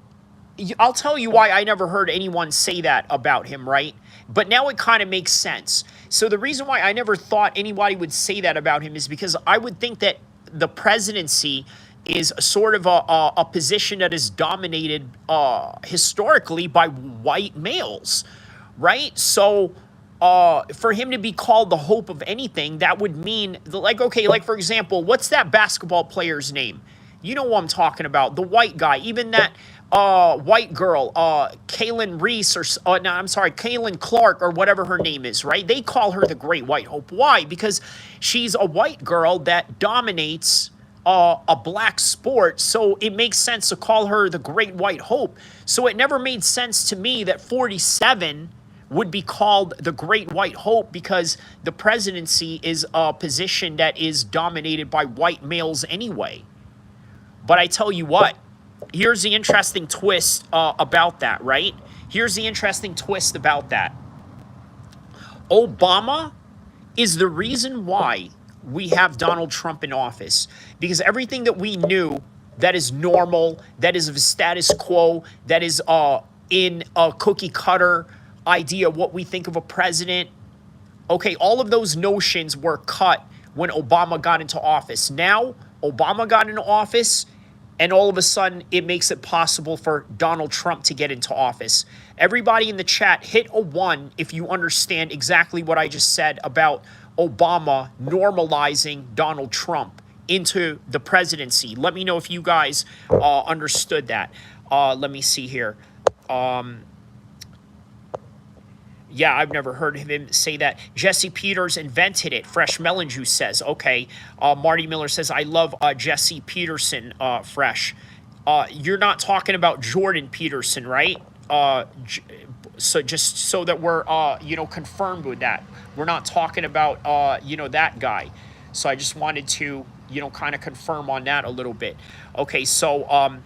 I'll tell you why I never heard anyone say that about him, right? But now it kind of makes sense. So the reason why I never thought anybody would say that about him is because I would think that the presidency is sort of a position that is dominated historically by white males, right? So for him to be called the hope of anything, that would mean, like, okay, like, for example, what's that basketball player's name? You know what I'm talking about, the white guy, even that white girl, Kaylin Reese, or no, I'm sorry, Kaylin Clark, or whatever her name is, right? They call her the Great White Hope. Why? Because she's a white girl that dominates a black sport, so it makes sense to call her the Great White Hope. So it never made sense to me that 47 would be called the Great White Hope, because the presidency is a position that is dominated by white males anyway. But I tell you what, here's the interesting twist about that, right? Here's the interesting twist about that. Obama is the reason why we have Donald Trump in office, because everything that we knew that is normal, that is of status quo, that is in a cookie cutter idea what we think of a president, okay, all of those notions were cut when Obama got into office. Now Obama got into office, and all of a sudden it makes it possible for Donald Trump to get into office. Everybody in the chat, hit a 1 if you understand exactly what I just said about Obama normalizing Donald Trump into the presidency. Let me know if you guys understood that. Let me see here. Yeah, I've never heard him say that. Jesse Peters invented it. Fresh Melon Juice says. Okay. Marty Miller says, I love Jesse Peterson, Fresh. You're not talking about Jordan Peterson, right? So just so that we're, confirmed with that. We're not talking about, that guy. So I just wanted to, kind of confirm on that a little bit. Okay, so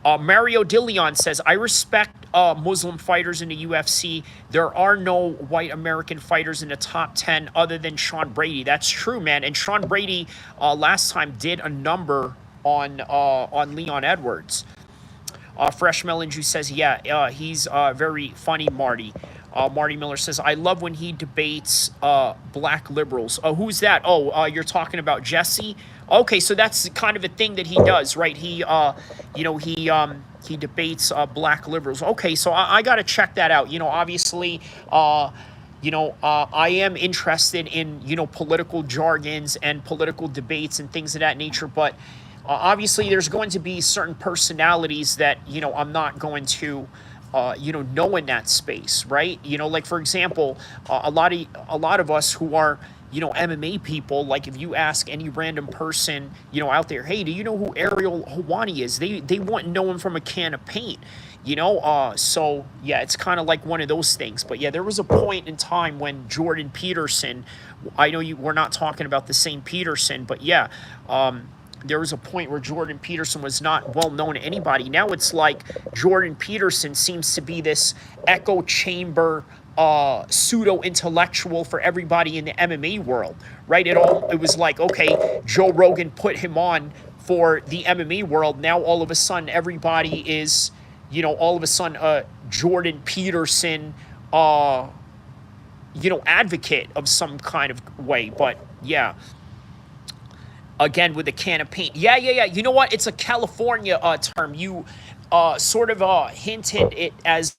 Mario Dilion says, I respect Muslim fighters in the UFC. There are no white American fighters in the top 10 other than Sean Brady. That's true, man. And Sean Brady last time did a number on Leon Edwards. Fresh Melon Juice says, yeah, he's very funny, Marty. Marty Miller says, I love when he debates black liberals. Who's that? You're talking about Jesse? Okay, so that's kind of a thing that he does, right? He debates black liberals. Okay, so I got to check that out. Obviously, I am interested in, political jargons and political debates and things of that nature, but obviously there's going to be certain personalities that, I'm not going to, know in that space, right? Like, for example, a lot of us who are, MMA people, like if you ask any random person, out there, hey, do you know who Ariel Helwani is? They wouldn't know him from a can of paint, so yeah, it's kind of like one of those things. But yeah, there was a point in time when Jordan Peterson, I know we're not talking about the same Peterson, but yeah, there was a point where Jordan Peterson was not well known to anybody. Now it's like Jordan Peterson seems to be this echo chamber pseudo-intellectual for everybody in the MMA world, right? It was like, okay, Joe Rogan put him on for the MMA world. Now all of a sudden everybody is, all of a sudden Jordan Peterson, advocate of some kind of way. But yeah, again with a can of paint. Yeah. You know what? It's a California term. You sort of hinted it as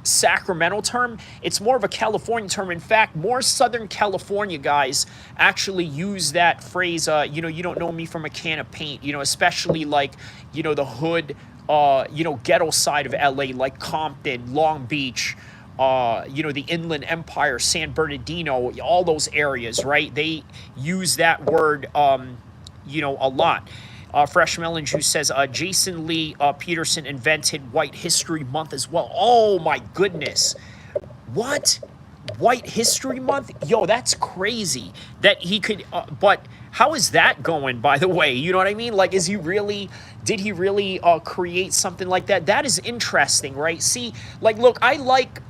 Sacramento term. It's more of a California term. In fact, more Southern California guys actually use that phrase. You don't know me from a can of paint. Especially like the hood, ghetto side of LA, like Compton, Long Beach. The Inland Empire, San Bernardino, all those areas, right? They use that word, a lot. Fresh Melon Juice says, Jason Lee Peterson invented White History Month as well. Oh, my goodness. What? White History Month? Yo, that's crazy that he could, but how is that going, by the way? You know what I mean? Like, did he really create something like that? That is interesting, right? See, like, look, I like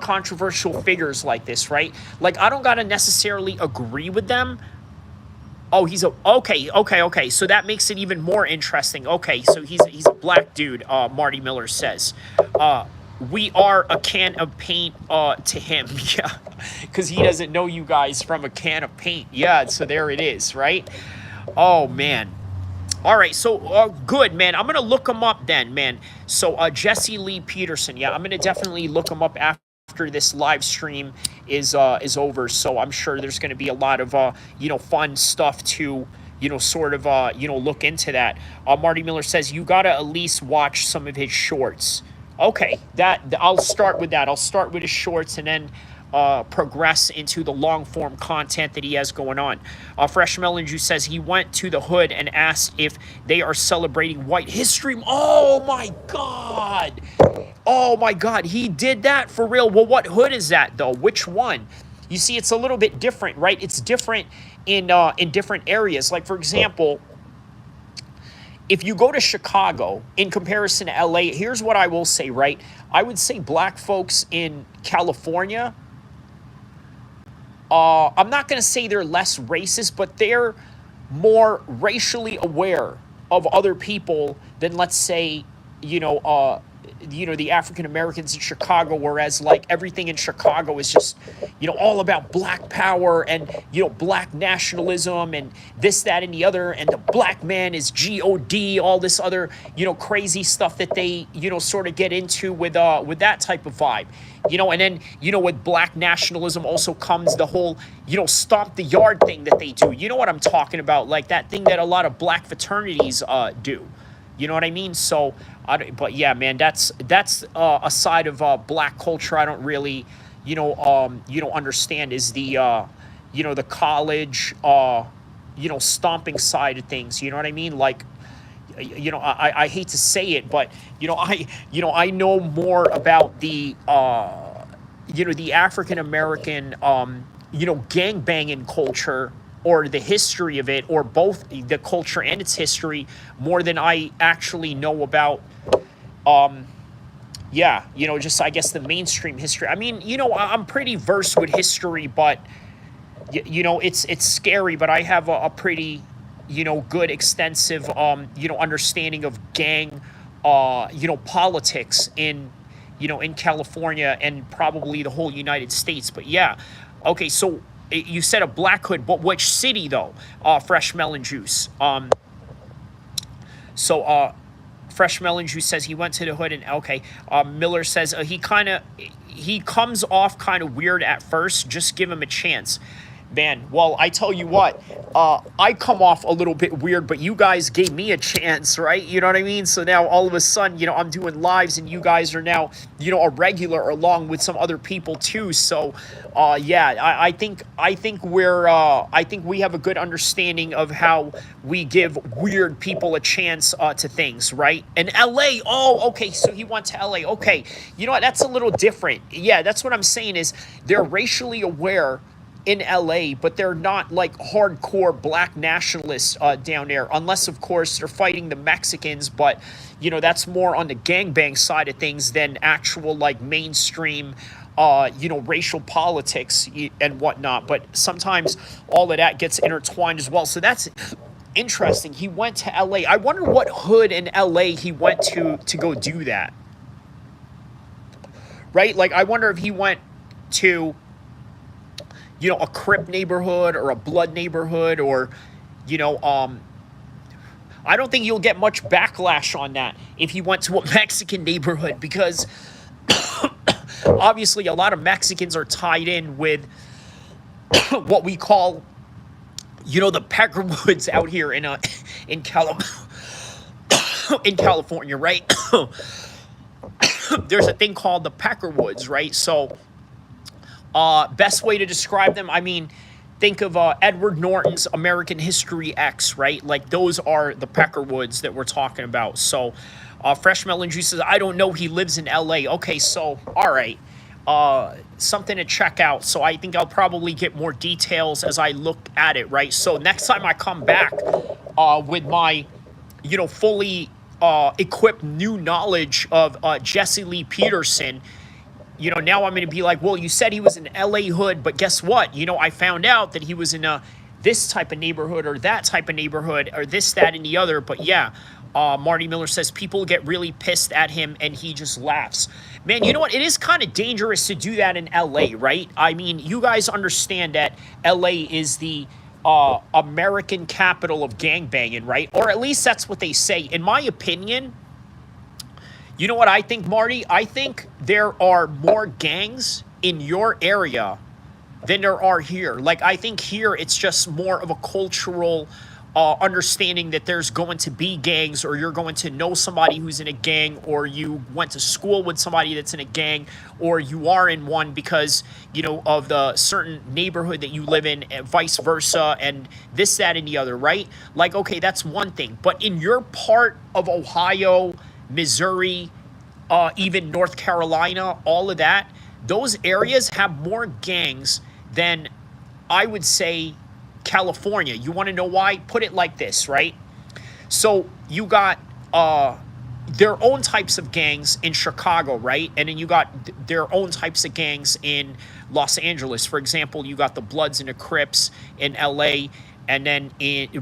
controversial figures like this, right? Like, I don't gotta necessarily agree with them. Oh, okay. So that makes it even more interesting. Okay, so he's a black dude. Marty Miller says, we are a can of paint to him. Yeah, because he doesn't know you guys from a can of paint. Yeah, so there it is, right? Oh man. All right, so good, man. I'm gonna look him up then, man. So Jesse Lee Peterson, yeah, I'm gonna definitely look him up after this live stream is over. So I'm sure there's gonna be a lot of fun stuff to sort of look into that. Marty Miller says you gotta at least watch some of his shorts. Okay, I'll start with that. I'll start with his shorts and then progress into the long form content that he has going on. Fresh Melon Juice says he went to the hood and asked if they are celebrating White History. Oh my God, he did that for real. Well, what hood is that though? Which one? You see, it's a little bit different, right? It's different in different areas. Like, for example, if you go to Chicago in comparison to LA, here's what I will say, right? I would say black folks in California, I'm not going to say they're less racist, but they're more racially aware of other people than, let's say, the African Americans in Chicago, whereas like everything in Chicago is just, all about black power and, black nationalism and this, that, and the other. And the black man is God, all this other, crazy stuff that they, sort of get into with that type of vibe. And then, with black nationalism also comes the whole, stomp the yard thing that they do. You know what I'm talking about? Like that thing that a lot of black fraternities do. You know what I mean? So, but yeah, man, that's a side of black culture I don't really, understand is the, the college, stomping side of things. You know what I mean? Like, I hate to say it, but I know more about the, the African American, gang banging culture, or the history of it, or both the culture and its history, more than I actually know about, just, I guess, the mainstream history. I mean, I'm pretty versed with history, but, it's scary, but I have a pretty, good, extensive, understanding of gang, politics in California and probably the whole United States. But yeah, okay, so you said a black hood, but which city though? Fresh Melon Juice. Fresh Melon Juice says he went to the hood and okay. Miller says he comes off kind of weird at first. Just give him a chance. Man, well, I tell you what, I come off a little bit weird, but you guys gave me a chance, right? You know what I mean? So now all of a sudden, I'm doing lives and you guys are now, a regular along with some other people too. So, I think we have a good understanding of how we give weird people a chance to things, right? And LA, oh, okay, so he went to LA. Okay, you know what? That's a little different. Yeah, that's what I'm saying is they're racially aware in LA, but they're not like hardcore black nationalists down there, unless of course they're fighting the Mexicans, but that's more on the gangbang side of things than actual like mainstream racial politics and whatnot. But sometimes all of that gets intertwined as well. So that's Interesting. He went to LA. I wonder what hood in LA he went to go do that. Right? Like, I wonder if he went to, a Crip neighborhood or a Blood neighborhood, or, I don't think you'll get much backlash on that if he went to a Mexican neighborhood, because obviously a lot of Mexicans are tied in with what we call, the Peckerwoods out here in in California, right? There's a thing called the Peckerwoods, right? So, best way to describe them, I mean, think of Edward Norton's American History X, right? Like, those are the Peckerwoods that we're talking about. So, Fresh Melon Juice says, I don't know, he lives in LA. Okay, so, all right. Something to check out. So I think I'll probably get more details as I look at it, right? So next time I come back with my, fully equipped new knowledge of Jesse Lee Peterson, now I'm going to be like, well, you said he was in LA hood, but guess what? I found out that he was in this type of neighborhood or that type of neighborhood or this, that, and the other. But yeah, Marty Miller says people get really pissed at him and he just laughs. Man, you know what? It is kind of dangerous to do that in LA, right? I mean, you guys understand that LA is the American capital of gangbanging, right? Or at least that's what they say. In my opinion, you know what I think, Marty? I think there are more gangs in your area than there are here. Like, I think here it's just more of a cultural understanding that there's going to be gangs, or you're going to know somebody who's in a gang, or you went to school with somebody that's in a gang, or you are in one because, of the certain neighborhood that you live in, and vice versa, and this, that, and the other, right? Like, okay, that's one thing. But in your part of Ohio, Missouri, even North Carolina, all of that, those areas have more gangs than, I would say, California. You want to know why? Put it like this, right? So you got their own types of gangs in Chicago, right? And then you got their own types of gangs in Los Angeles. For example, you got the Bloods and the Crips in LA, and then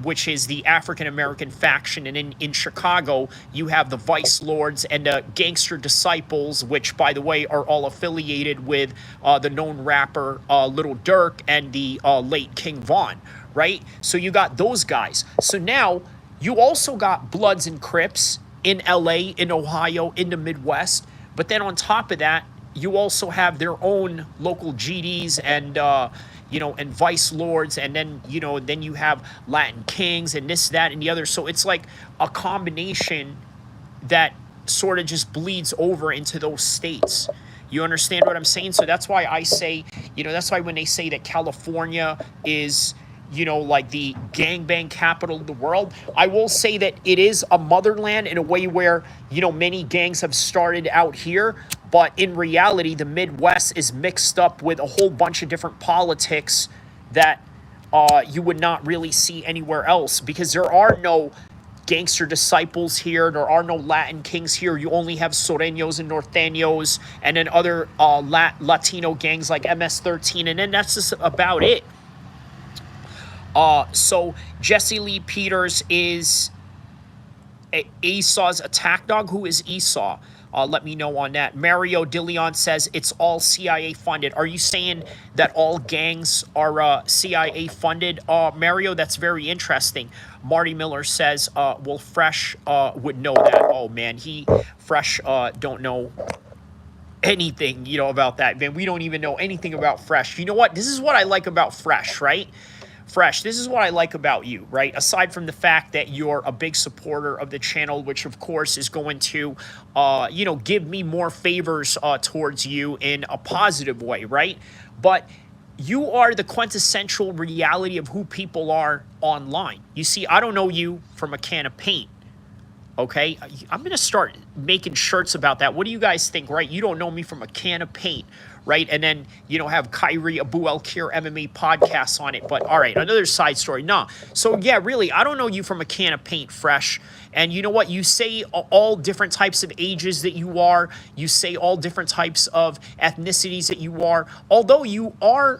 which is the African American faction. And in Chicago, you have the Vice Lords and the Gangster Disciples, which, by the way, are all affiliated with the known rapper Little Durk and the late King Von, right? So you got those guys. So now you also got Bloods and Crips in LA, in Ohio, in the Midwest. But then on top of that, you also have their own local GDs and and Vice Lords, and then, then you have Latin Kings and this, that, and the other. So it's like a combination that sort of just bleeds over into those states. You understand what I'm saying? So that's why I say, that's why when they say that California is, like the gangbang capital of the world, I will say that it is a motherland in a way where, many gangs have started out here. But in reality, the Midwest is mixed up with a whole bunch of different politics that you would not really see anywhere else, because there are no Gangster Disciples here. There are no Latin Kings here. You only have Sureños and Norteños, and then other Latino gangs like MS-13, and then that's just about it. So Jesse Lee Peters is Esau's attack dog. Who is Esau? Let me know on that. Mario DeLeon says it's all CIA funded. Are you saying that all gangs are CIA funded? Mario, that's very interesting. Marty Miller says, well, Fresh would know that. Oh, man, Fresh don't know anything, about that. Man, we don't even know anything about Fresh. You know what? This is what I like about Fresh, right? Fresh, this is what I like about you, right? Aside from the fact that you're a big supporter of the channel, which of course is going to, give me more favors towards you in a positive way, right? But you are the quintessential reality of who people are online. You see, I don't know you from a can of paint. Okay, I'm going to start making shirts about that. What do you guys think, right? You don't know me from a can of paint, right? And then, have Kyrie Abu El-Kheer MMA podcasts on it. But all right, another side story. Nah. So yeah, really, I don't know you from a can of paint, Fresh. And you know what? You say all different types of ages that you are. You say all different types of ethnicities that you are. Although you are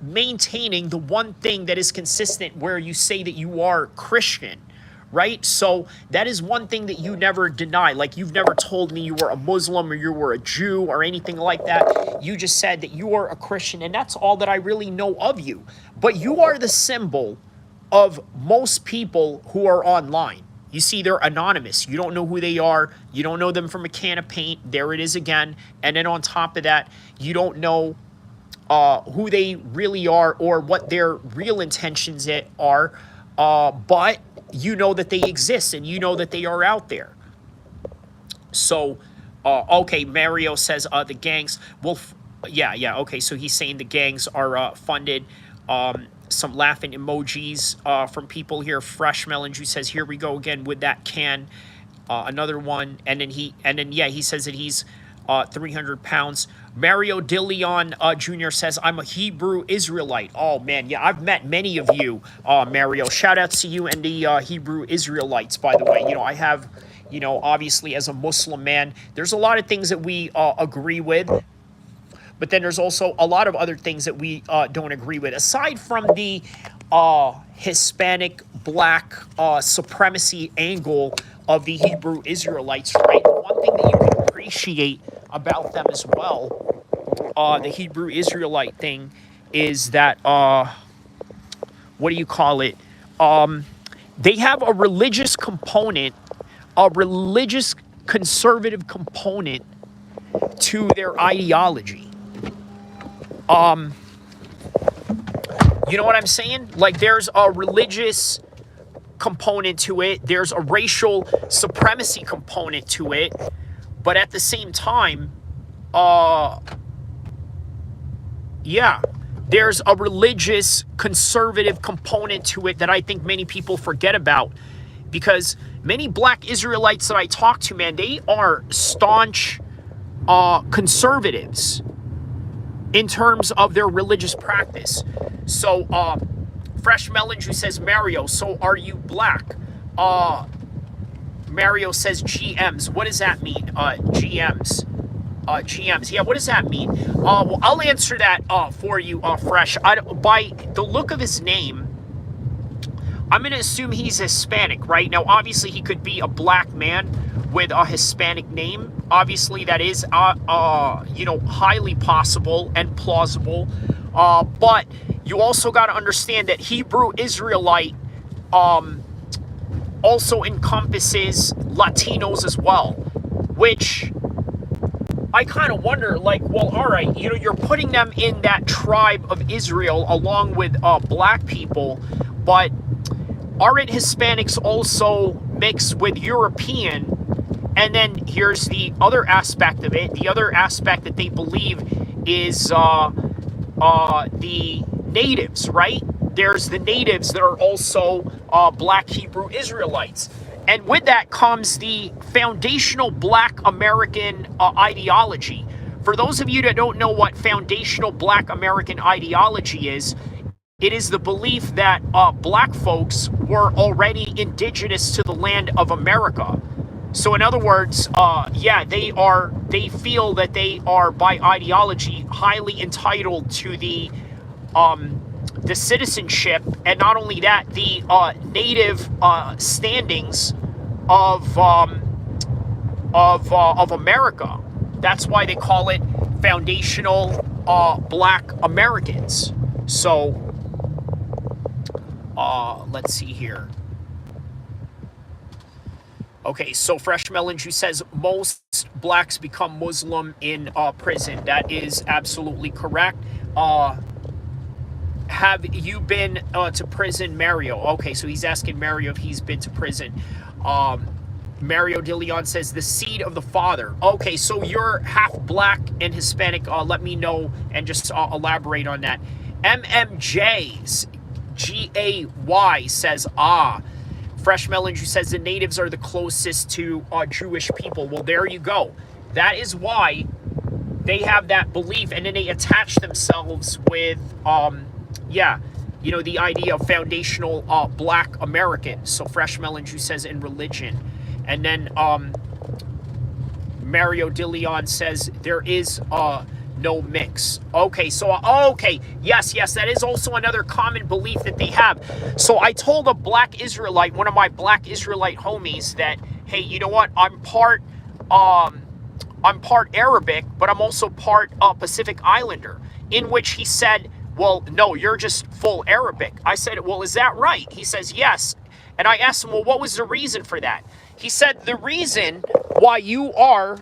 maintaining the one thing that is consistent where you say that you are Christian, right? So that is one thing that you never deny. Like, you've never told me you were a Muslim or you were a Jew or anything like that. You just said that you are a Christian, and that's all that I really know of you. But you are the symbol of most people who are online. You see, they're anonymous. You don't know who they are. You don't know them from a can of paint. There it is again. And then on top of that, you don't know who they really are or what their real intentions are. But you know that they exist, and you know that they are out there. So, okay, Mario says the gangs will, yeah, okay, so he's saying the gangs are funded. Some laughing emojis from people here. Fresh Melon Juice says, here we go again with that can. Another one, and then he says that he's 300 pounds. Mario DeLeon Jr. says, I'm a Hebrew Israelite. Oh, man, yeah, I've met many of you, Mario. Shout out to you and the Hebrew Israelites, by the way. You know, I have, you know, obviously as a Muslim man, there's a lot of things that we agree with. But then there's also a lot of other things that we don't agree with. Aside from the Hispanic, black supremacy angle of the Hebrew Israelites, right? One thing that you can appreciate about them as well, the Hebrew Israelite thing, is that, what do you call it? They have a religious component, a religious conservative component to their ideology. You know what I'm saying? Like, there's a religious component to it. There's a racial supremacy component to it. But at the same time, yeah, there's a religious conservative component to it that I think many people forget about. Because many black Israelites that I talk to, man, they are staunch conservatives in terms of their religious practice. So, Fresh Melon Juice says, Mario, so are you black? Mario says GMs. What does that mean? GMs. GMs. Yeah, what does that mean? Well, I'll answer that for you, Fresh. By the look of his name, I'm going to assume he's Hispanic, right? Now, obviously, he could be a black man with a Hispanic name. Obviously, that is, you know, highly possible and plausible. But you also got to understand that Hebrew Israelite also encompasses Latinos as well, which I kind of wonder, like, well, all right, you know, you're putting them in that tribe of Israel along with black people, but aren't Hispanics also mixed with European? And then here's the other aspect of it. The other aspect that they believe is the natives, right? There's the natives that are also black Hebrew Israelites. And with that comes the foundational black American ideology. For those of you that don't know what foundational black American ideology is, it is the belief that black folks were already indigenous to the land of America. So in other words, yeah, they feel that they are by ideology highly entitled to the citizenship, and not only that, the native standings of America. That's why they call it foundational black Americans. So let's see here. Okay, so Fresh Melon Juice says most blacks become Muslim in prison. That is absolutely correct. Have you been to prison, Mario? Okay, so he's asking Mario if he's been to prison. Mario DeLeon says the seed of the father. Okay, so you're half black and Hispanic. Let me know and just elaborate on that. MMJ's GAY says, Fresh Melon Juice says the natives are the closest to Jewish people. Well, there you go. That is why they have that belief, and then they attach themselves with, yeah, you know, the idea of foundational black Americans. So Fresh Melon Juice says in religion. And then Mario DeLeon says there is no mix. Okay, so okay, yes, that is also another common belief that they have. So I told a black Israelite, one of my black Israelite homies, that hey, you know what? I'm part Arabic, but I'm also part Pacific Islander. In which he said, well, no, you're just full Arabic. I said, well, is that right? He says, yes. And I asked him, well, what was the reason for that? He said, the reason why you are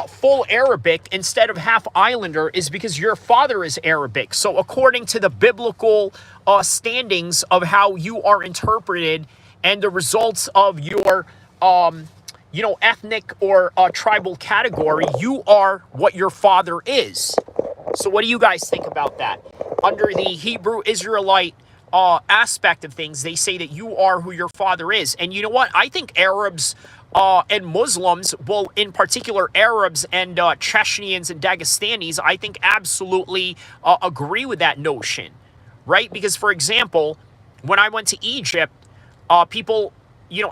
full Arabic instead of half Islander is because your father is Arabic. So according to the biblical standings of how you are interpreted and the results of your ethnic or tribal category, you are what your father is. So what do you guys think about that? Under the Hebrew Israelite aspect of things, they say that you are who your father is. And you know what? I think Arabs and Muslims, well, in particular Arabs and Chechens and Dagestanis, I think absolutely agree with that notion, right? Because, for example, when I went to Egypt, people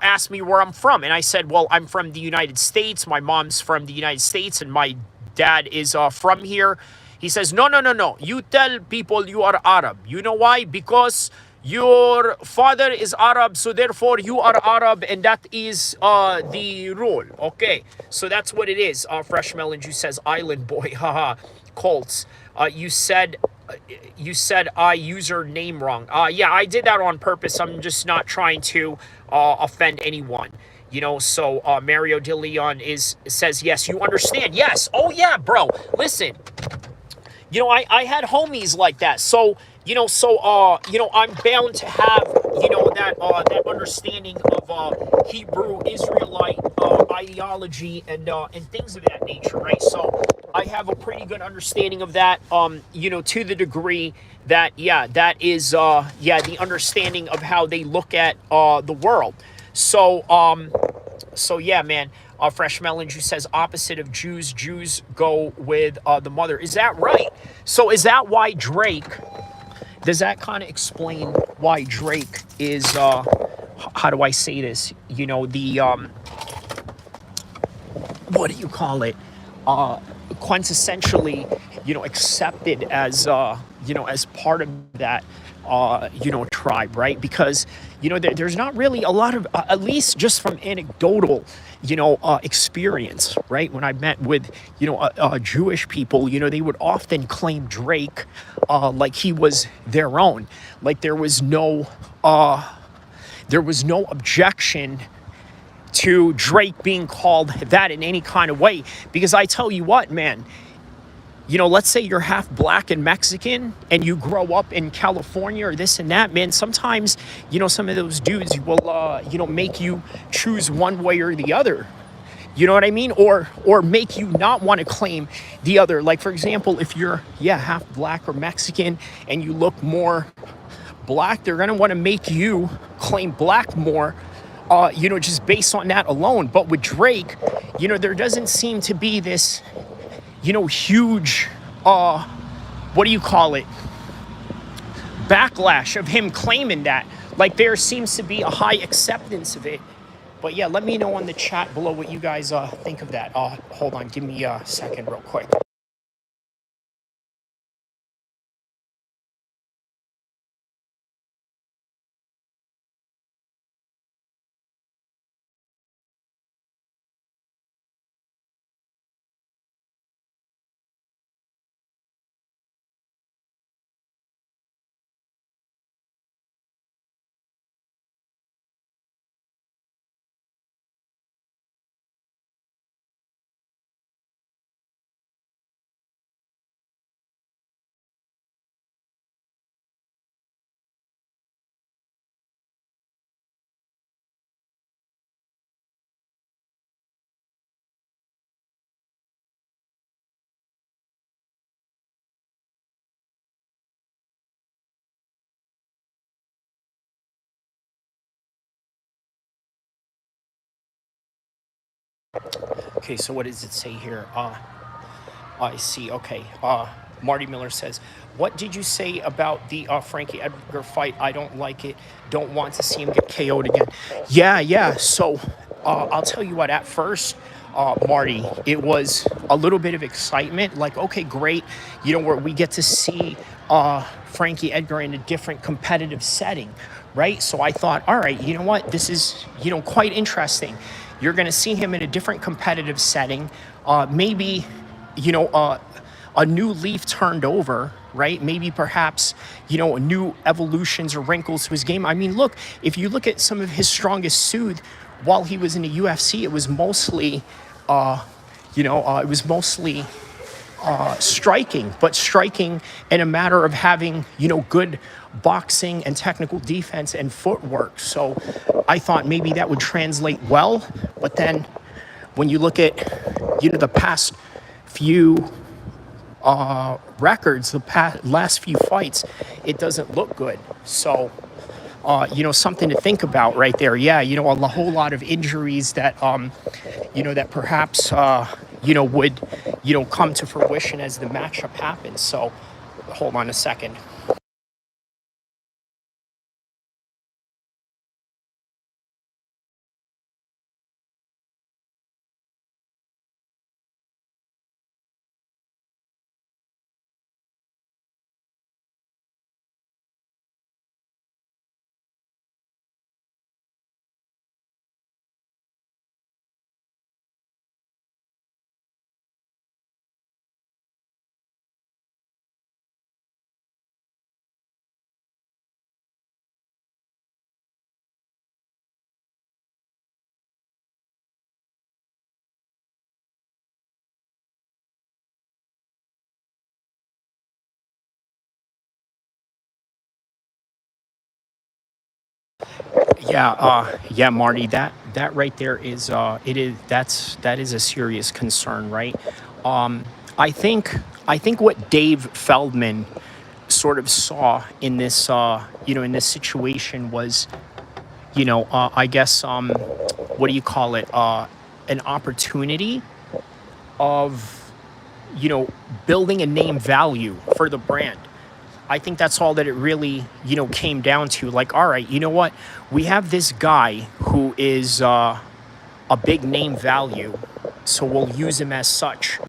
asked me where I'm from. And I said, well, I'm from the United States. My mom's from the United States and my dad is from here. He says, no. You tell people you are Arab. You know why? Because your father is Arab, so therefore you are Arab, and that is the rule. Okay, so that's what it is. Fresh Melon Juice says, Island Boy, haha, Colts. You said I use your name wrong. Yeah, I did that on purpose. I'm just not trying to offend anyone. So Mario De Leon says, yes, you understand. Yes. Oh, yeah, bro. Listen, I had homies like that. So, I'm bound to have, that understanding of Hebrew Israelite ideology and things of that nature, right? So I have a pretty good understanding of that, to the degree that, that is, the understanding of how they look at the world. So yeah, man. Fresh Melon Juice says opposite of Jews go with the mother. Is that right? So is that why Drake, does that kind of explain why Drake is, how do I say this? What do you call it? Quintessentially, accepted as, as part of that, tribe, right? Because, there's not really a lot of, at least just from anecdotal, experience, right? When I met with, Jewish people, they would often claim Drake like he was their own. Like there was no objection to Drake being called that in any kind of way. Because I tell you what, man, let's say you're half black and Mexican and you grow up in California or this and that, man, sometimes, some of those dudes will, make you choose one way or the other. You know what I mean? Or make you not want to claim the other. Like, for example, if you're, half black or Mexican and you look more black, they're going to want to make you claim black more, just based on that alone. But with Drake, there doesn't seem to be this, huge, what do you call it? Backlash of him claiming that. Like there seems to be a high acceptance of it. But yeah, let me know in the chat below what you guys think of that. Hold on, give me a second real quick. Okay, so what does it say here? I see. Okay. Marty Miller says, what did you say about the Frankie Edgar fight? I don't like it. Don't want to see him get KO'd again. Yeah. So I'll tell you what, at first, Marty. It was a little bit of excitement, like, okay, great, where we get to see Frankie Edgar in a different competitive setting, right? So I thought, all right, you know what, this is, quite interesting. You're going to see him in a different competitive setting, maybe, you know, uh, a new leaf turned over, right? Maybe perhaps, new evolutions or wrinkles to his game. I mean, look, if you look at some of his strongest suit while he was in the UFC, it was mostly, it was mostly striking, but striking in a matter of having, good boxing and technical defense and footwork. So I thought maybe that would translate well. But then when you look at, the past few records, last few fights, it doesn't look good. So, something to think about right there. Yeah, a whole lot of injuries that, that perhaps, would, come to fruition as the matchup happens. So, hold on a second. Yeah, Marty, that right there is that is a serious concern, right? Um, I think what Dave Feldman sort of saw in this in this situation was, I guess, what do you call it, an opportunity of, building a name value for the brand. I think that's all that it really, came down to. Like, all right, you know what? We have this guy who is a big name value, so we'll use him as such.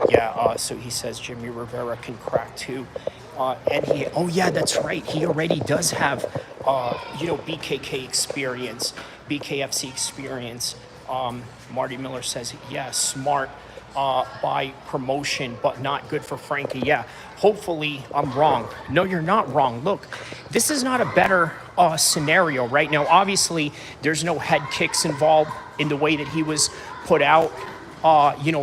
Yeah, so he says Jimmy Rivera can crack too. And oh yeah, that's right. He already does have, BKK experience, BKFC experience. Marty Miller says, yeah, smart by promotion, but not good for Frankie. Yeah, hopefully I'm wrong. No, you're not wrong. Look, this is not a better scenario right now. Obviously, there's no head kicks involved in the way that he was put out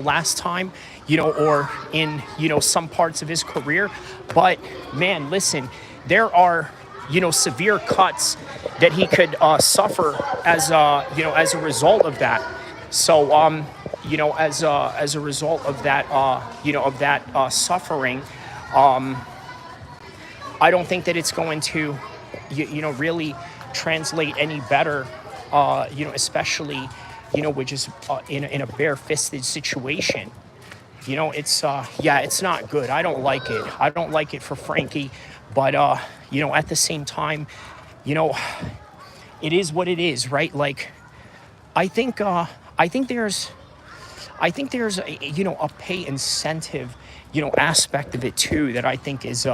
last time, or in, some parts of his career. But man, listen, there are, severe cuts that he could suffer as a result of that. So, as a result of that, suffering, I don't think that it's going to, really translate any better, especially, which is in a bare-fisted situation. It's yeah, it's not good. I don't like it. I don't like it for Frankie. But you know, at the same time, you know, it is what it is, right? Like, I think I think there's I think there's a, you know, a pay incentive, you know, aspect of it too that I think is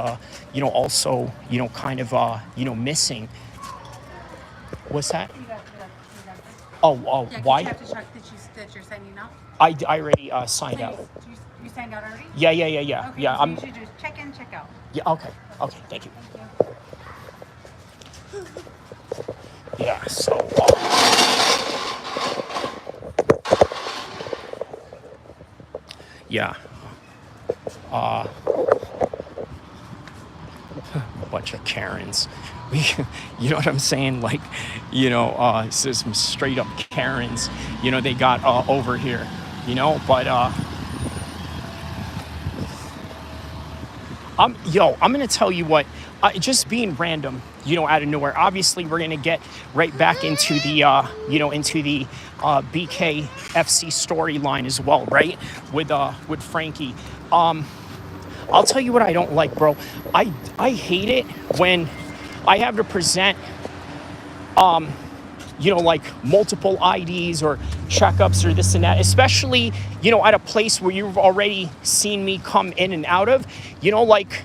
you know, also, you know, kind of you know, missing. What's that? Oh, oh, Yeah, because why? you have to check that you're signing out. I already signed So out. you signed out already? Yeah. Okay, Yeah, so you should just check in, check out. yeah, okay. Okay, thank you. Thank you. Yeah, so yeah, a bunch of Karens. We, you know what I'm saying? Like, you know, some straight up Karens, you know, they got over here, you know, but I'm gonna tell you what, just being random, you know, out of nowhere. Obviously, we're gonna get right back into the, you know, into the BKFC storyline as well, right? With Frankie. I'll tell you what I don't like, bro. I hate it when I have to present, you know, like multiple IDs or checkups or this and that, especially, you know, at a place where you've already seen me come in and out of, you know, like,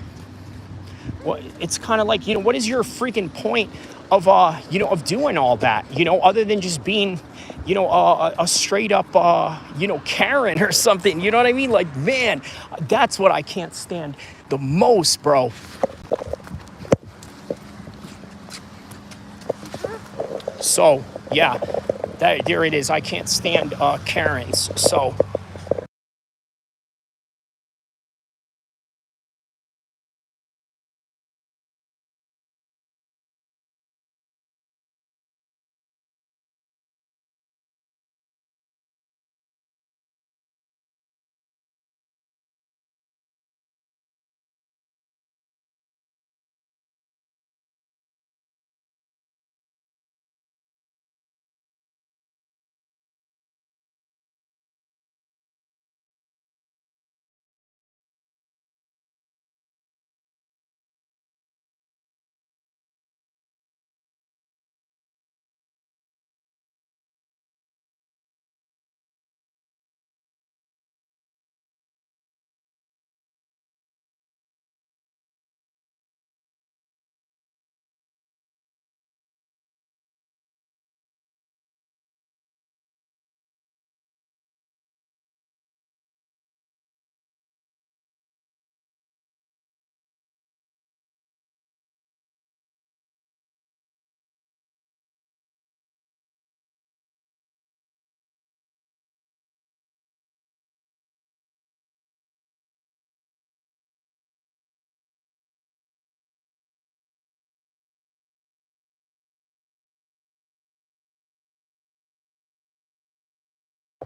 well, it's kind of like, you know, what is your freaking point of, you know, of doing all that, you know, other than just being, you know, a straight up, you know, Karen or something, you know what I mean? Like, man, that's what I can't stand the most, bro. So, yeah, there it is. I can't stand Karens. So,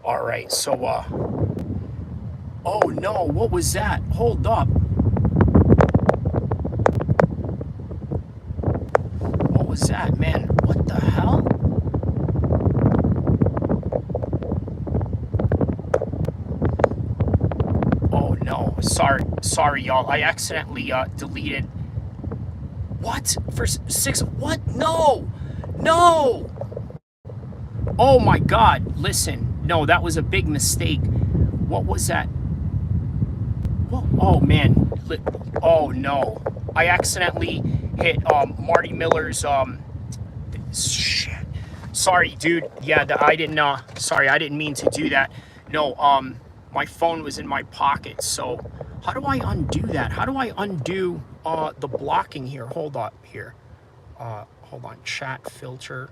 all right. So, oh no, what was that? Hold up. What was that, man? What the hell? Oh no, sorry, y'all. I accidentally deleted. What for six? What? No, no. Oh my God! Listen, no, that was a big mistake. What was that? What? Oh man. Oh no, I accidentally hit Marty Miller's shit. Sorry, dude. Yeah, I didn't. Sorry, I didn't mean to do that. No, my phone was in my pocket. So, how do I undo that? How do I undo the blocking here? Hold up here. Hold on. Chat filter.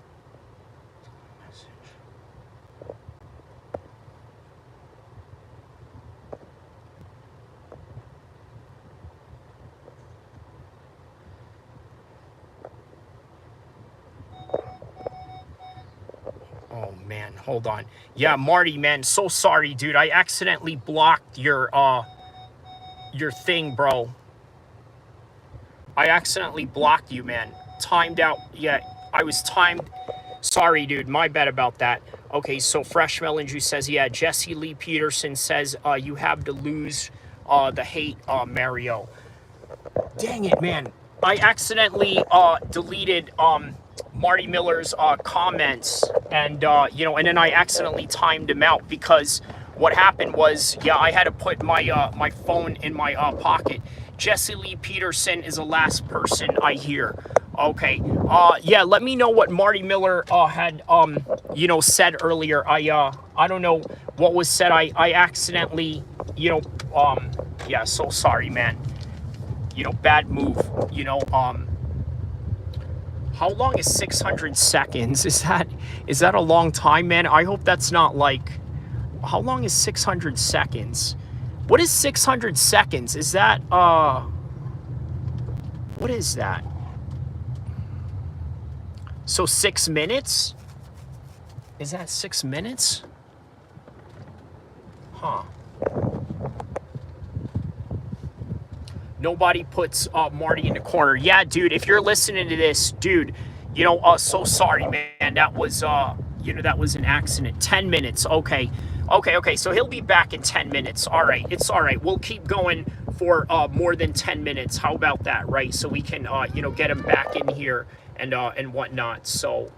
Oh man, hold on. Yeah, Marty, man, so sorry, dude. I accidentally blocked your thing, bro. I accidentally blocked you, man. Timed out. Yeah, I was timed. Sorry, dude. My bad about that. Okay, so Fresh Melon Juice says, yeah, Jesse Lee Peterson says you have to lose the hate, Mario. Dang it, man. I accidentally deleted Marty Miller's comments, and you know, and then I accidentally timed him out because what happened was, yeah, I had to put my my phone in my pocket. Jesse Lee Peterson is the last person I hear. Okay. Yeah, let me know what Marty Miller had you know, said earlier. I don't know what was said. I accidentally, you know, yeah, so sorry, man. You know, bad move. You know, how long is 600 seconds? Is that a long time, man? I hope that's not like, how long is 600 seconds? What is 600 seconds? Is that what is that? So 6 minutes? Is that 6 minutes? Huh. Nobody puts Marty in the corner. Yeah, dude, if you're listening to this, dude, you know, so sorry, man. That was, you know, that was an accident. 10 minutes. Okay. Okay. So he'll be back in 10 minutes. All right. It's all right. We'll keep going for more than 10 minutes. How about that, right? So we can, you know, get him back in here and whatnot. So,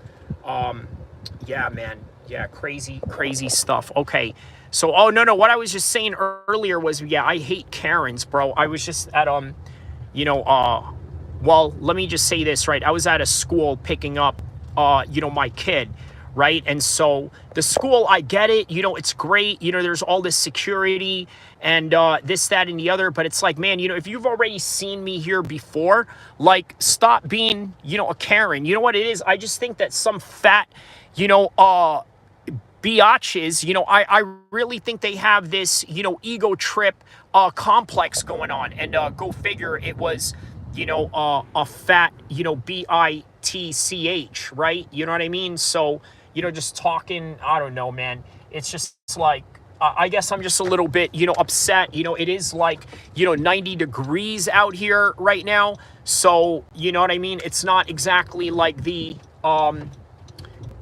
yeah, man. Yeah, crazy stuff. Okay. So, oh, no. What I was just saying earlier was, yeah, I hate Karens, bro. I was just at, you know, well, let me just say this, right? I was at a school picking up, you know, my kid, right? And so the school, I get it, you know, it's great. You know, there's all this security and this, that, and the other. But it's like, man, you know, if you've already seen me here before, like, stop being, you know, a Karen. You know what it is? I just think that some fat, you know, biatches, you know, I really think they have this, you know, ego trip complex going on. And go figure, it was, you know, a fat, you know, bitch, right? You know what I mean? So, you know, just talking, I don't know, man. It's just like, I guess I'm just a little bit, you know, upset. You know, it is like, you know, 90 degrees out here right now. So, you know what I mean? It's not exactly like the,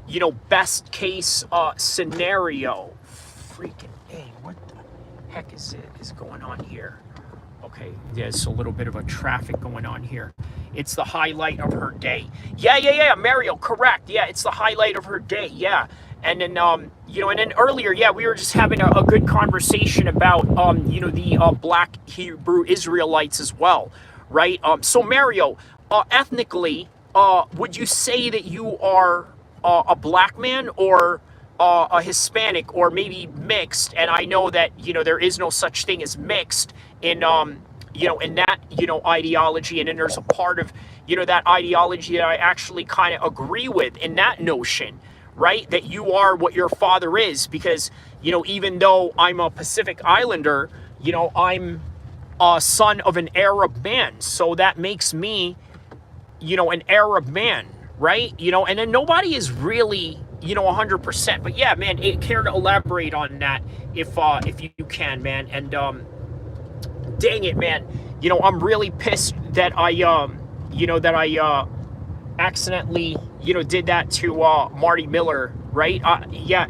you know, best case scenario. Freaking A, what the heck is going on here? Okay, there's a little bit of a traffic going on here. It's the highlight of her day. Yeah, Mario, correct. Yeah, it's the highlight of her day, yeah. And then, you know, and then earlier, yeah, we were just having a good conversation about, you know, the Black Hebrew Israelites as well, right? So, Mario, ethnically, would you say that you are a black man or a Hispanic or maybe mixed? And I know that, you know, there is no such thing as mixed in, you know, in that, you know, ideology. And then there's a part of, you know, that ideology that I actually kind of agree with in that notion, right? That you are what your father is, because, you know, even though I'm a Pacific Islander, you know, I'm a son of an Arab man. So that makes me, you know, an Arab man, right? You know, and then nobody is really, you know, 100%. But yeah, man, care to elaborate on that if you can, man. And dang it, man, you know, I'm really pissed that I you know, that I accidentally, you know, did that to Marty Miller, right? Yeah,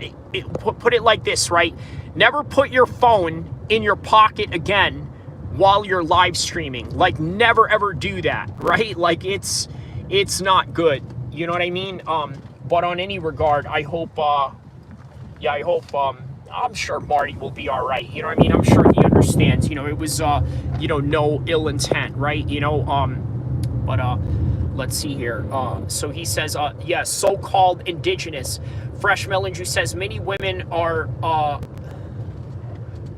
put it like this, right? Never put your phone in your pocket again while you're live streaming. Like, never ever do that, right? Like, it's not good. You know what I mean? But on any regard, I hope, yeah, I hope, I'm sure Marty will be all right. You know what I mean? I'm sure he understands, you know, it was, you know, no ill intent, right? You know, but, let's see here. So he says, yeah, so-called indigenous. Fresh Melon Juice says many women are,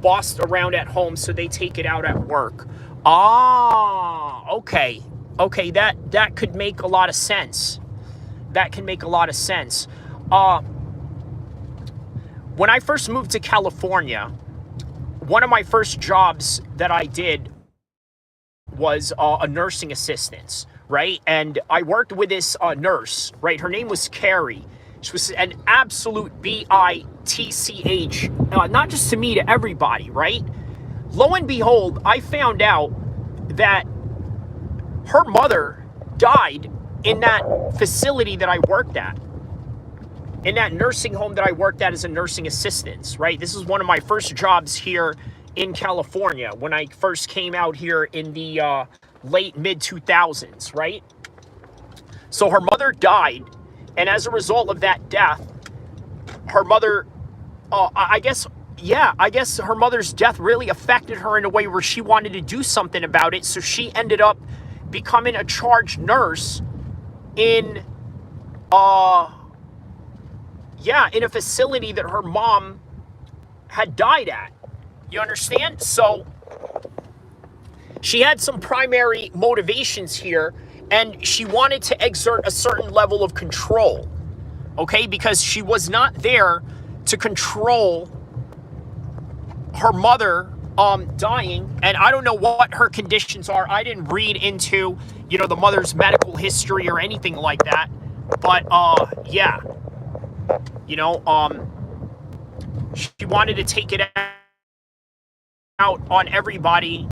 bossed around at home, so they take it out at work. Ah, okay. Okay, that could make a lot of sense. That can make a lot of sense. When I first moved to California, one of my first jobs that I did was a nursing assistant, right? And I worked with this nurse, right? Her name was Carrie. She was an absolute bitch, not just to me, to everybody, right? Lo and behold, I found out that her mother died in that facility that I worked at, in that nursing home that I worked at as a nursing assistant, right? This is one of my first jobs here in California when I first came out here in the late mid 2000s, right? So her mother died, and as a result of that death, her mother, I guess her mother's death really affected her in a way where she wanted to do something about it. So she ended up becoming a charge nurse in a facility that her mom had died at. You understand? So she had some primary motivations here, and she wanted to exert a certain level of control, okay? Because she was not there to control her mother dying, and I don't know what her conditions are. I didn't read into, the mother's medical history or anything like that, but yeah, she wanted to take it out on everybody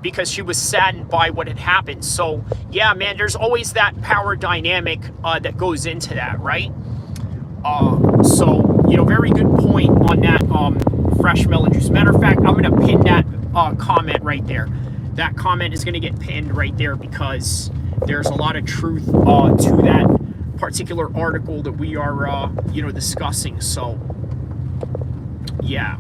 because she was saddened by what had happened. So yeah, man, there's always that power dynamic that goes into that, right? So very good point on that, fresh melon juice. Matter of fact, I'm gonna pin that comment right there. That comment is gonna get pinned right there because there's a lot of truth to that particular article that we are discussing. So yeah,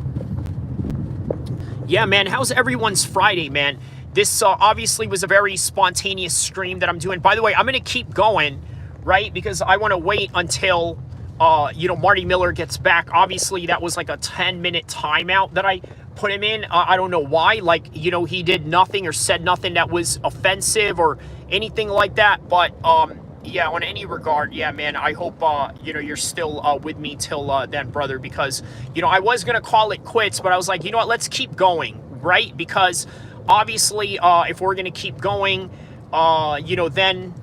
man, how's everyone's Friday, man? This obviously was a very spontaneous stream that I'm doing. By the way, I'm gonna keep going, right? Because I want to wait until Marty Miller gets back. Obviously, that was like a 10-minute timeout that I put him in. I don't know why. Like, he did nothing or said nothing that was offensive or anything like that. But yeah, on any regard, yeah, man, I hope you're still with me till then, brother, because I was gonna call it quits, but I was like, what, let's keep going, right? Because obviously, if we're gonna keep going, then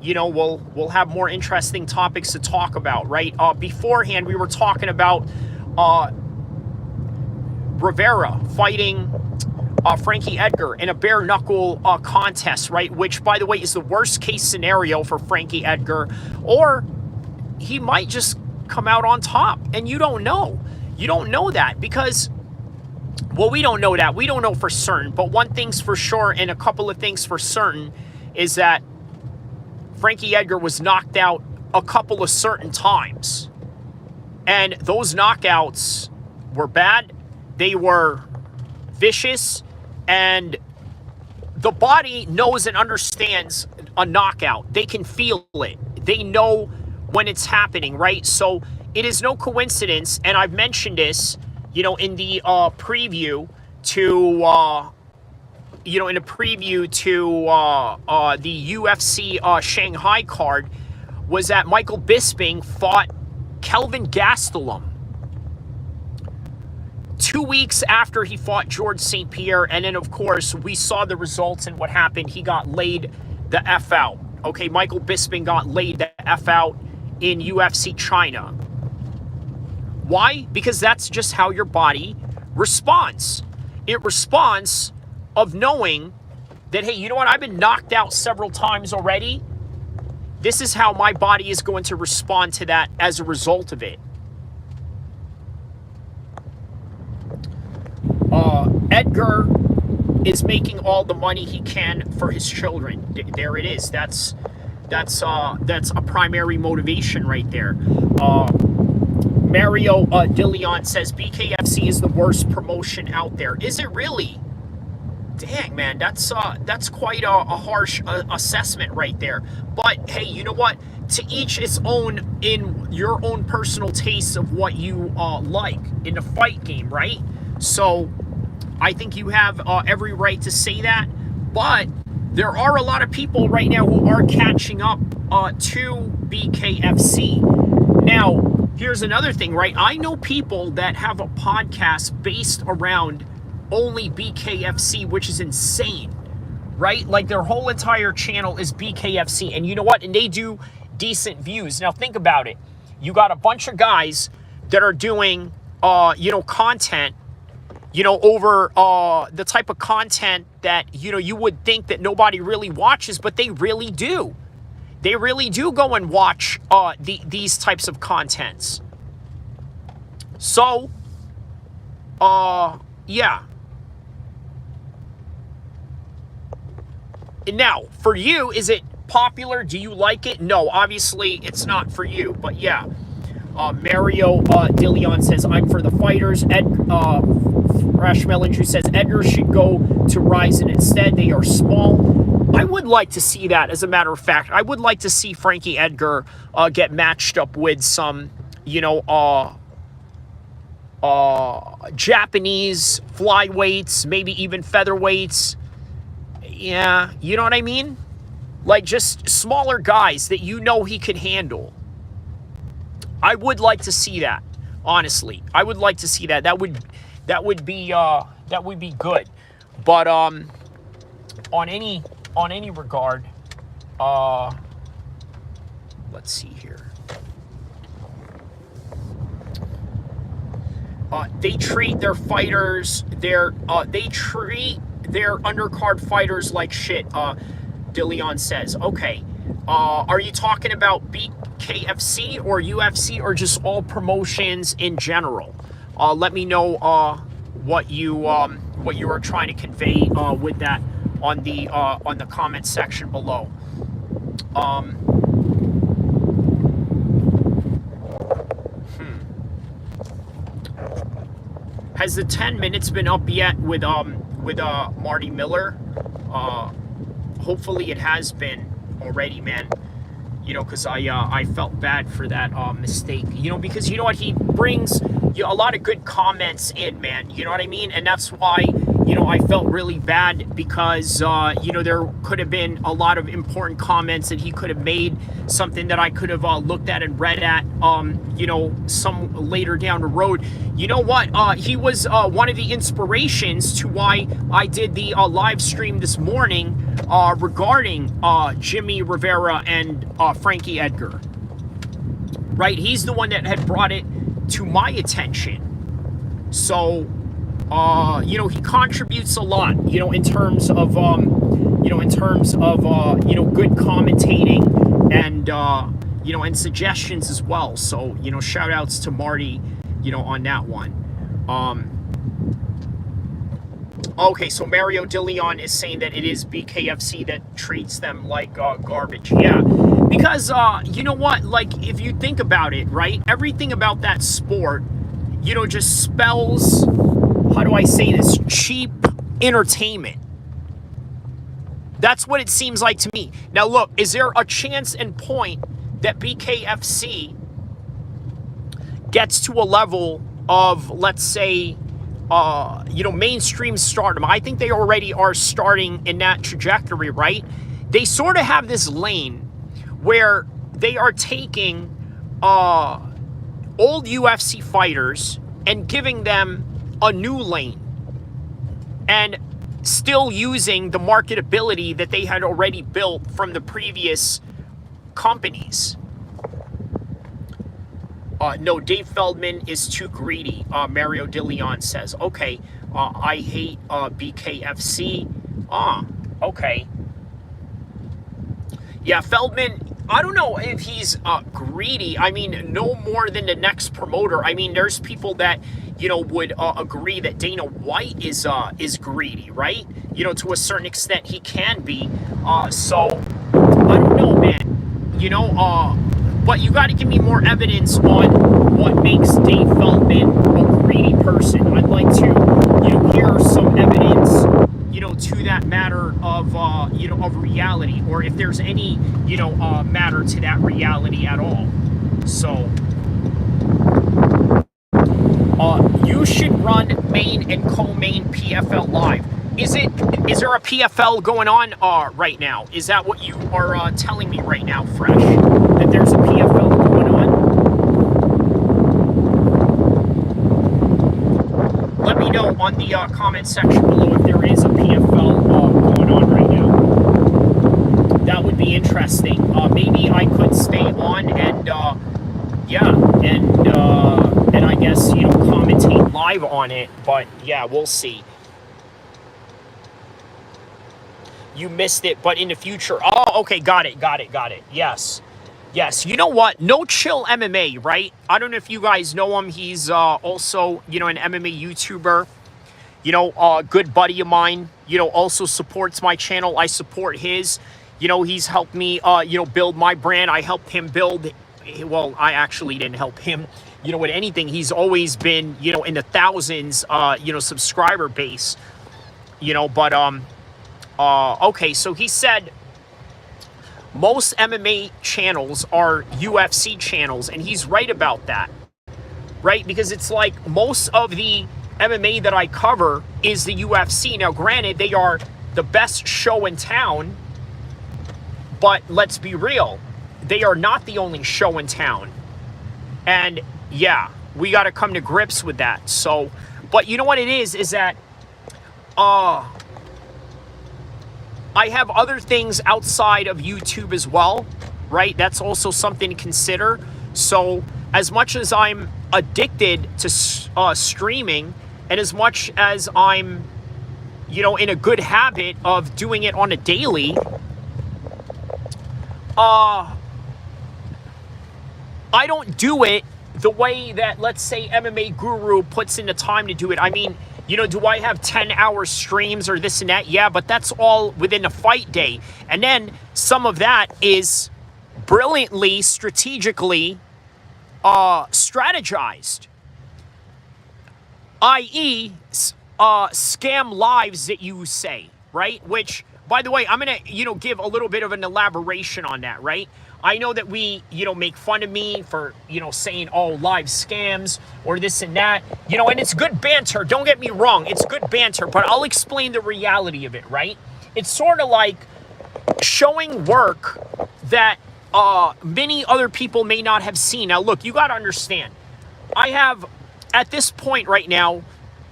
we'll have more interesting topics to talk about, right? Beforehand, we were talking about Rivera fighting Frankie Edgar in a bare knuckle contest, right? Which, by the way, is the worst case scenario for Frankie Edgar, or he might just come out on top, and you don't know. You don't know that because, well, we don't know that. We don't know for certain, but one thing's for sure, and a couple of things for certain, is that Frankie Edgar was knocked out a couple of certain times, and those knockouts were bad. They were vicious, and the body knows and understands a knockout. They can feel it. They know when it's happening, right? So it is no coincidence, and I've mentioned this, in the preview to, the UFC Shanghai card, was that Michael Bisping fought Kelvin Gastelum 2 weeks after he fought George St. Pierre, and then, of course, we saw the results and what happened. He got laid the F out. Okay, Michael Bisping got laid the F out in UFC China. Why? Because that's just how your body responds. It responds of knowing that, hey, you know what? I've been knocked out several times already. This is how my body is going to respond to that as a result of it. Edgar is making all the money he can for his children. There it is. That's a primary motivation right there. Mario Dillion says BKFC is the worst promotion out there. Is it really? Dang, man, that's quite a harsh assessment right there. But hey, you know what? To each its own, in your own personal taste of what you like in the fight game, right? So I think you have every right to say that. But there are a lot of people right now who are catching up to BKFC. Now, here's another thing, right? I know people that have a podcast based around only BKFC, which is insane, right? Like their whole entire channel is BKFC, and you know what? And they do decent views. Now think about it. You got a bunch of guys that are doing, content, over the type of content that, you would think that nobody really watches, but they really do. They really do go and watch these types of contents. So, yeah. Now, for you, is it popular? Do you like it? No, obviously it's not for you. But yeah, Mario Dillion says, I'm for the fighters. Rash Mellinger says, Edgar should go to Ryzen instead. They are small. I would like to see that, as a matter of fact. I would like to see Frankie Edgar get matched up with some, you know, Japanese flyweights, maybe even featherweights. Yeah, you know what I mean? Like, just smaller guys that you know he can handle. I would like to see that, honestly. I would like to see that. That would be good. But on any regard, let's see here. They treat their fighters, they treat their undercard fighters like shit, Dillion says. Okay. Are you talking about BKFC or UFC or just all promotions in general? Let me know what you are trying to convey with that on the comment section below. Has the 10 minutes been up yet with Marty Miller? Hopefully it has been already, man. You know, because I felt bad for that mistake. You know, because you know what, he brings a lot of good comments in, man. You know what I mean? And that's why, you know, I felt really bad because you know, there could have been a lot of important comments that he could have made, something that I could have looked at and read at, you know, some later down the road. You know what? He was one of the inspirations to why I did the live stream this morning regarding Jimmy Rivera and Frankie Edgar. Right? He's the one that had brought it to my attention. So, you know, he contributes a lot, you know, in terms of, you know, good commentating and, you know, and suggestions as well. So, you know, shout outs to Marty, you know, on that one. Okay, so Mario DeLeon is saying that it is BKFC that treats them like garbage. Yeah, because, you know what, like, if you think about it, right, everything about that sport, you know, just spells, how do I say this, cheap entertainment. That's what it seems like to me. Now, look, is there a chance and point that BKFC gets to a level of, let's say, you know, mainstream stardom? I think they already are starting in that trajectory, right? They sort of have this lane where they are taking old UFC fighters and giving them a new lane and still using the marketability that they had already built from the previous companies. No, Dave Feldman is too greedy, Mario DeLeon says. Okay, I hate BKFC. Okay. Yeah, Feldman, I don't know if he's greedy. I mean, no more than the next promoter. I mean, there's people that, you know, would agree that Dana White is greedy, right? You know, to a certain extent, he can be. So, I don't know, man. You know, but you got to give me more evidence on what makes Dave Feldman a greedy person. I'd like to, you know, hear some evidence, you know, to that matter of, you know, of reality, or if there's any, you know, matter to that reality at all. So, you should run main and co-main PFL live. Is there a PFL going on right now? Is that what you are telling me right now, Fresh? That there's a PFL going on? Let me know on the comment section below if there is a PFL going on right now. That would be interesting. Maybe I could stay on and, yeah, and I guess, you know, commentate live on it. But, yeah, we'll see. You missed it, but in the future. Oh, okay, got it. Yes. You know what? No Chill MMA, right? I don't know if you guys know him. He's also, you know, an MMA YouTuber. You know, a good buddy of mine, you know, also supports my channel. I support his. You know, he's helped me, you know, build my brand. I helped him build, well, I actually didn't help him, you know, with anything. He's always been, you know, in the thousands, you know, subscriber base, you know, but, okay, so he said most MMA channels are UFC channels, and he's right about that, right? Because it's like most of the MMA that I cover is the UFC. Now, granted, they are the best show in town, but let's be real, they are not the only show in town. And yeah, we got to come to grips with that. So, but you know what it is that I have other things outside of YouTube as well, right? That's also something to consider. So as much as I'm addicted to streaming, and as much as I'm, you know, in a good habit of doing it on a daily, I don't do it the way that, let's say, MMA Guru puts in the time to do it. I mean, you know, do I have 10-hour streams or this and that? Yeah, but that's all within a fight day. And then some of that is brilliantly, strategically strategized, i.e., scam lives that you say, right? Which, by the way, I'm going to, you know, give a little bit of an elaboration on that, right? I know that we, you know, make fun of me for, you know, saying, oh, live scams or this and that, you know, and it's good banter. Don't get me wrong. It's good banter, but I'll explain the reality of it, right? It's sort of like showing work that many other people may not have seen. Now, look, you got to understand, I have, at this point right now,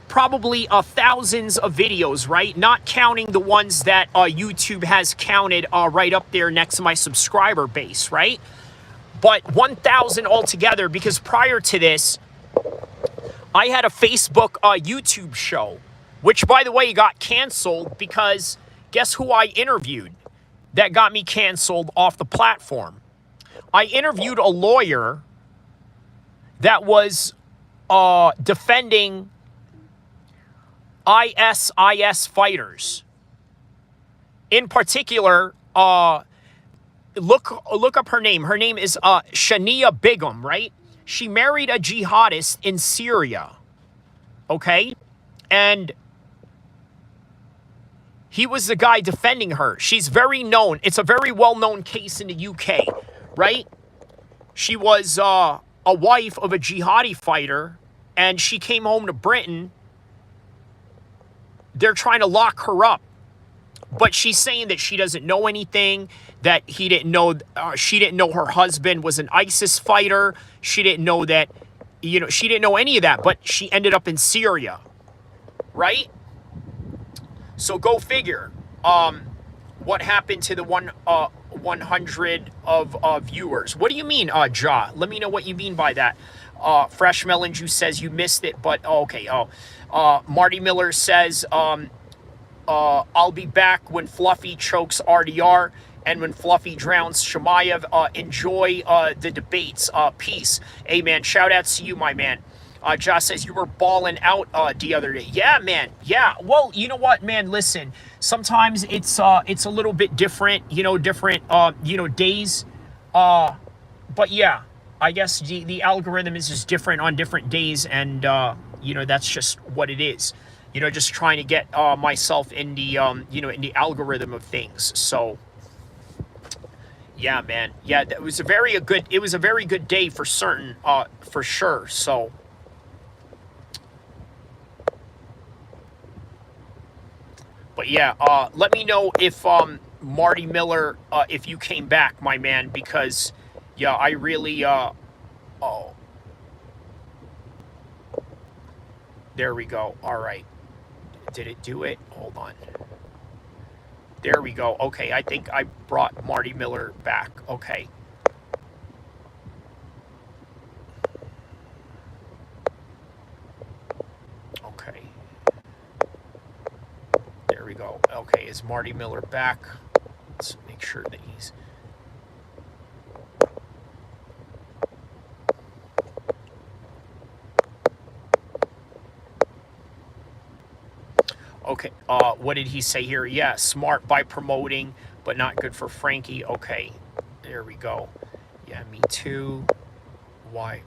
probably thousands of videos, right? Not counting the ones that YouTube has counted right up there next to my subscriber base, right? But 1,000 altogether, because prior to this, I had a Facebook YouTube show, which, by the way, got canceled because guess who I interviewed that got me canceled off the platform? I interviewed a lawyer that was defending ISIS fighters. In particular, look up her name. Her name is Shania Begum, right? She married a jihadist in Syria, okay? And he was the guy defending her. She's very known. It's a very well-known case in the UK, right? She was a wife of a jihadi fighter, and she came home to Britain. They're trying to lock her up, but she's saying that she doesn't know anything, that he didn't know, she didn't know her husband was an ISIS fighter. She didn't know that, you know, she didn't know any of that, but she ended up in Syria, right? So go figure. What happened to the 100 of viewers? What do you mean, Ja? Let me know what you mean by that. Fresh Melon Juice says you missed it, but okay. Marty Miller says, I'll be back when Fluffy chokes RDR and when Fluffy drowns Shemaev. Enjoy the debates. Peace. Hey, man, shout outs to you, my man. Josh says you were balling out the other day. Yeah, man. Yeah. Well, you know what, man? Listen, sometimes it's a little bit different, you know, days. But yeah, I guess the algorithm is just different on different days, and you know, that's just what it is. You know, just trying to get myself in the you know, in the algorithm of things. So yeah, man. Yeah, it was a very good day for certain, for sure. So but yeah, let me know if Marty Miller, if you came back, my man, because yeah, I really oh, there we go. All right, did it do it? Hold on. There we go. Okay, I think I brought Marty Miller back. Okay. Okay. There we go. Okay, is Marty Miller back? Let's make sure that he's... Okay, what did he say here? Yeah, smart by promoting, but not good for Frankie. Okay, there we go. Yeah, me too. Why?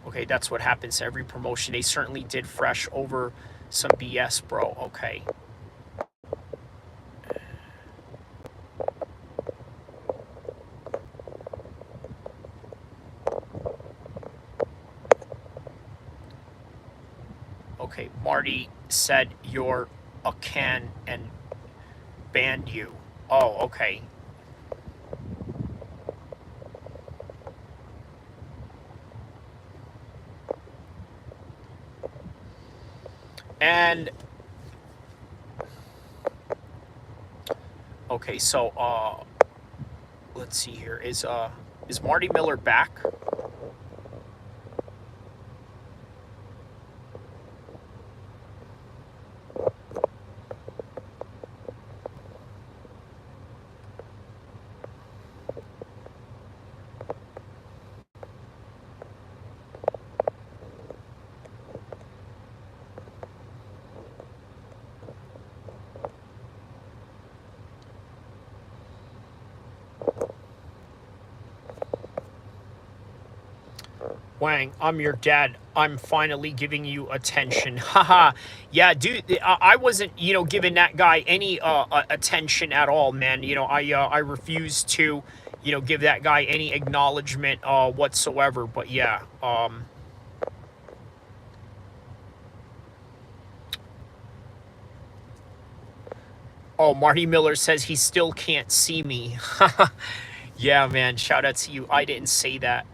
Okay, that's what happens to every promotion. They certainly did fresh over some BS, bro. Okay. Okay, Marty said you're a can and banned you. Oh, okay. And okay, so let's see here. Is Marty Miller back? Wang, I'm your dad. I'm finally giving you attention. Haha. Yeah, dude, I wasn't, giving that guy any attention at all, man. I refuse to, give that guy any acknowledgement whatsoever. But yeah, oh, Marty Miller says he still can't see me. Yeah, man, shout out to you. I didn't say that.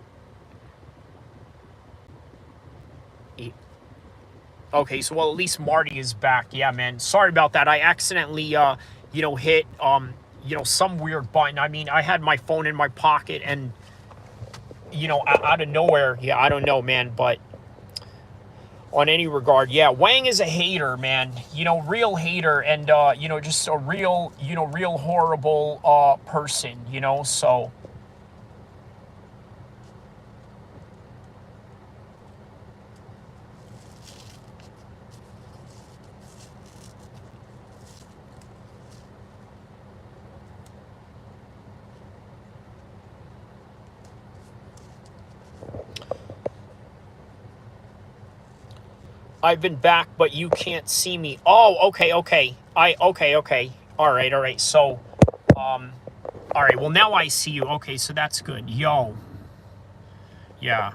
Okay, so well, at least Marty is back. Yeah, man. Sorry about that. I accidentally, hit, some weird button. I mean, I had my phone in my pocket and, out of nowhere. Yeah, I don't know, man. But on any regard, yeah, Wang is a hater, man. Real hater and, just a real, real horrible person, so. I've been back, but you can't see me. Oh, okay. Okay. All right. So, all right. Well, now I see you. Okay, so that's good. Yo. Yeah.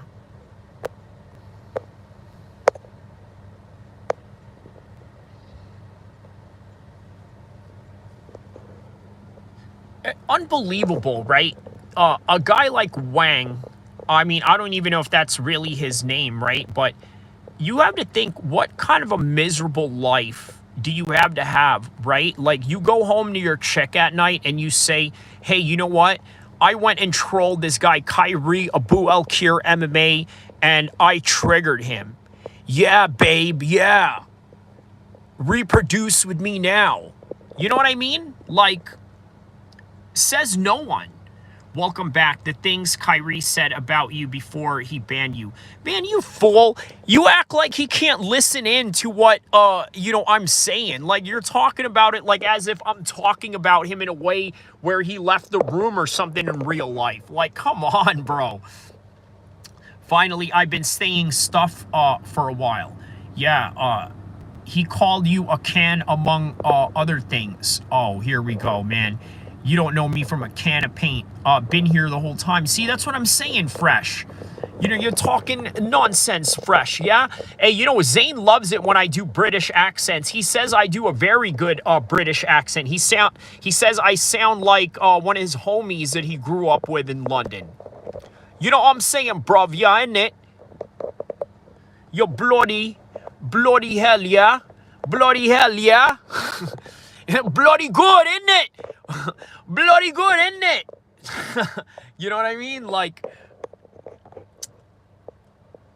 Unbelievable, right? A guy like Wang, I mean, I don't even know if that's really his name, right? But you have to think, what kind of a miserable life do you have, right? Like, you go home to your chick at night and you say, hey, you know what? I went and trolled this guy, Kyrie Abu El-Kheer MMA, and I triggered him. Yeah, babe, yeah. Reproduce with me now. You know what I mean? Like, says no one. Welcome back. The things Kyrie said about you before he banned you. Man, you fool. You act like he can't listen in to what, I'm saying. Like, you're talking about it like as if I'm talking about him in a way where he left the room or something in real life. Like, come on, bro. Finally, I've been saying stuff for a while. Yeah, he called you a can among other things. Oh, here we go, man. You don't know me from a can of paint. Been here the whole time. See, that's what I'm saying, Fresh. You're talking nonsense, Fresh, yeah? Hey, Zane loves it when I do British accents. He says I do a very good British accent. He says I sound like one of his homies that he grew up with in London. You know what I'm saying, bruv, yeah, innit? You bloody hell, yeah? Bloody hell, yeah? Bloody good, isn't it? Bloody good, isn't it? You know what I mean? Like,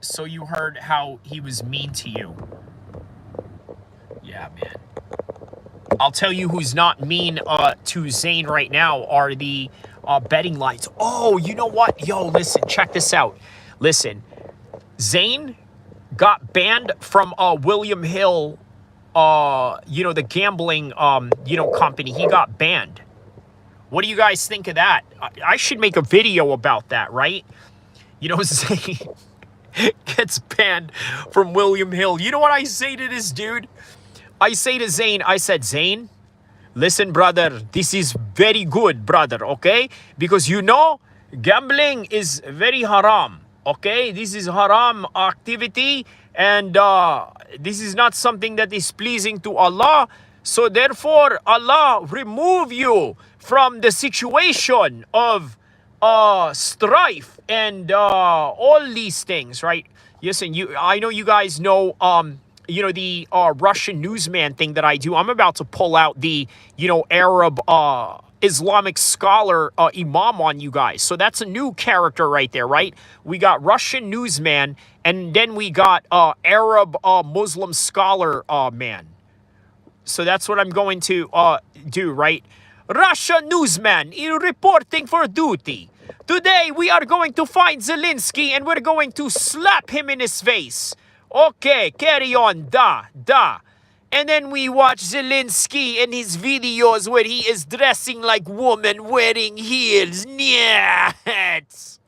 so you heard how he was mean to you. Yeah, man. I'll tell you who's not mean to Zane right now are the betting lines. Oh, you know what? Yo, listen, check this out. Listen, Zane got banned from William Hill, the gambling, company. He got banned. What do you guys think of that? I should make a video about that, right? Zane gets banned from William Hill. You know what I say to this dude? I say to Zane, I said, Zane, listen, brother, this is very good, brother, okay? Because gambling is very haram, okay? This is haram activity, and this is not something that is pleasing to Allah. So therefore, Allah remove you from the situation of strife and all these things, right? Listen, I know you guys know, the Russian newsman thing that I do. I'm about to pull out the, Arab Islamic scholar imam on you guys. So that's a new character right there, right? We got Russian newsman, and then we got Arab Muslim scholar man. So that's what I'm going to do, right? Russia newsman reporting for duty. Today we are going to find Zelensky and we're going to slap him in his face. Okay, carry on, da. And then we watch Zelensky in his videos where he is dressing like woman wearing heels. Yes.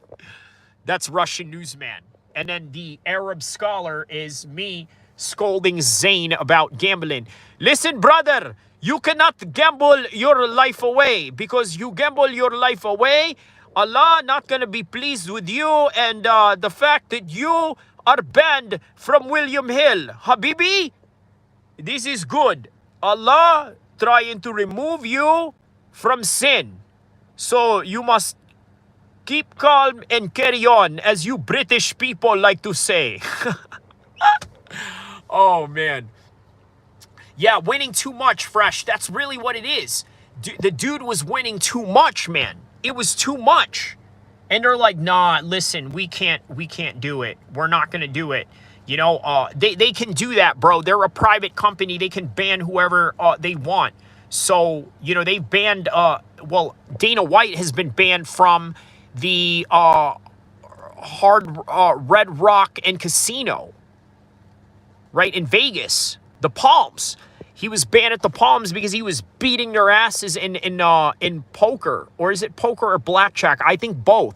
That's Russian newsman. And then the Arab scholar is me scolding Zane about gambling. Listen, brother, you cannot gamble your life away, because you gamble your life away, Allah not going to be pleased with you, and the fact that you are banned from William Hill. Habibi, this is good. Allah trying to remove you from sin. So you must keep calm and carry on, as you British people like to say. Oh, man. Yeah, winning too much, Fresh. That's really what it is. The dude was winning too much, man. It was too much. And they're like, nah, listen, we can't do it. We're not going to do it. They can do that, bro. They're a private company. They can ban whoever they want. So, they've banned, Dana White has been banned from the Red Rock and Casino, right, in Vegas, the Palms. He was banned at the Palms because he was beating their asses in poker. Or is it poker or blackjack? I think both.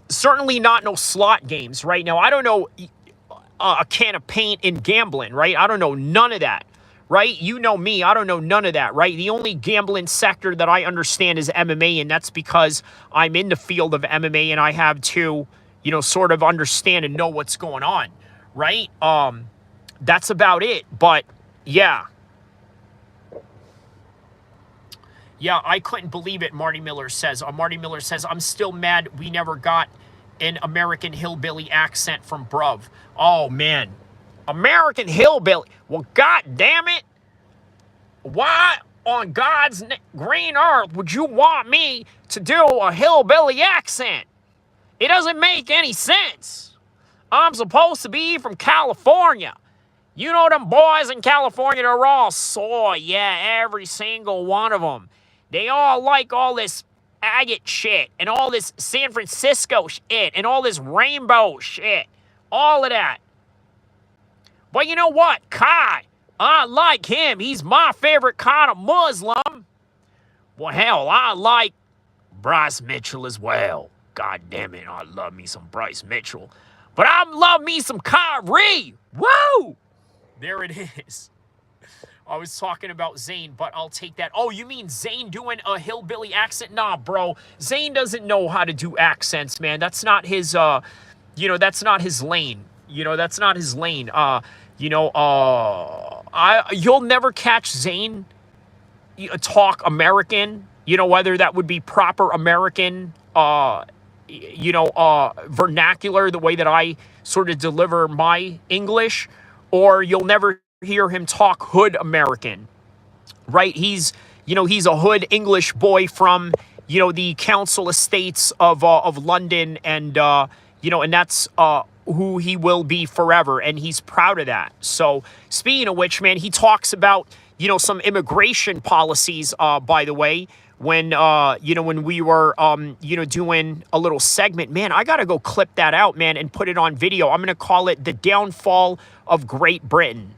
Certainly not no slot games, right? Now, I don't know a can of paint in gambling, right? I don't know none of that, right? You know me, I don't know none of that, right? The only gambling sector that I understand is MMA, and that's because I'm in the field of MMA and I have to, sort of understand and know what's going on, right? That's about it. But yeah, I couldn't believe it. Marty Miller says, I'm still mad we never got an American hillbilly accent from Bruv. Oh man, American hillbilly. Well, god damn it, why on God's green earth would you want me to do a hillbilly accent? It doesn't make any sense. I'm supposed to be from California. You know them boys in California, they're all soy. Yeah, every single one of them. They all like all this agate shit and all this San Francisco shit and all this rainbow shit. All of that. But you know what? Kai, I like him. He's my favorite kind of Muslim. Well, hell, I like Bryce Mitchell as well. God damn it, I love me some Bryce Mitchell. But I love me some Kyrie. Woo! There it is. I was talking about Zane, but I'll take that. Oh, you mean Zane doing a hillbilly accent? Nah, bro. Zane doesn't know how to do accents, man. That's not his, that's not his lane. That's not his lane. You'll never catch Zane talk American, whether that would be proper American, vernacular, the way that I sort of deliver my English, or you'll never hear him talk hood American, right? He's a hood English boy from, the council estates of London, and, and that's who he will be forever, and he's proud of that. So speaking of which, man, he talks about, some immigration policies, by the way, when, you know, when we were, you know, doing a little segment. Man, I got to go clip that out, man, and put it on video. I'm going to call it The Downfall of Great Britain.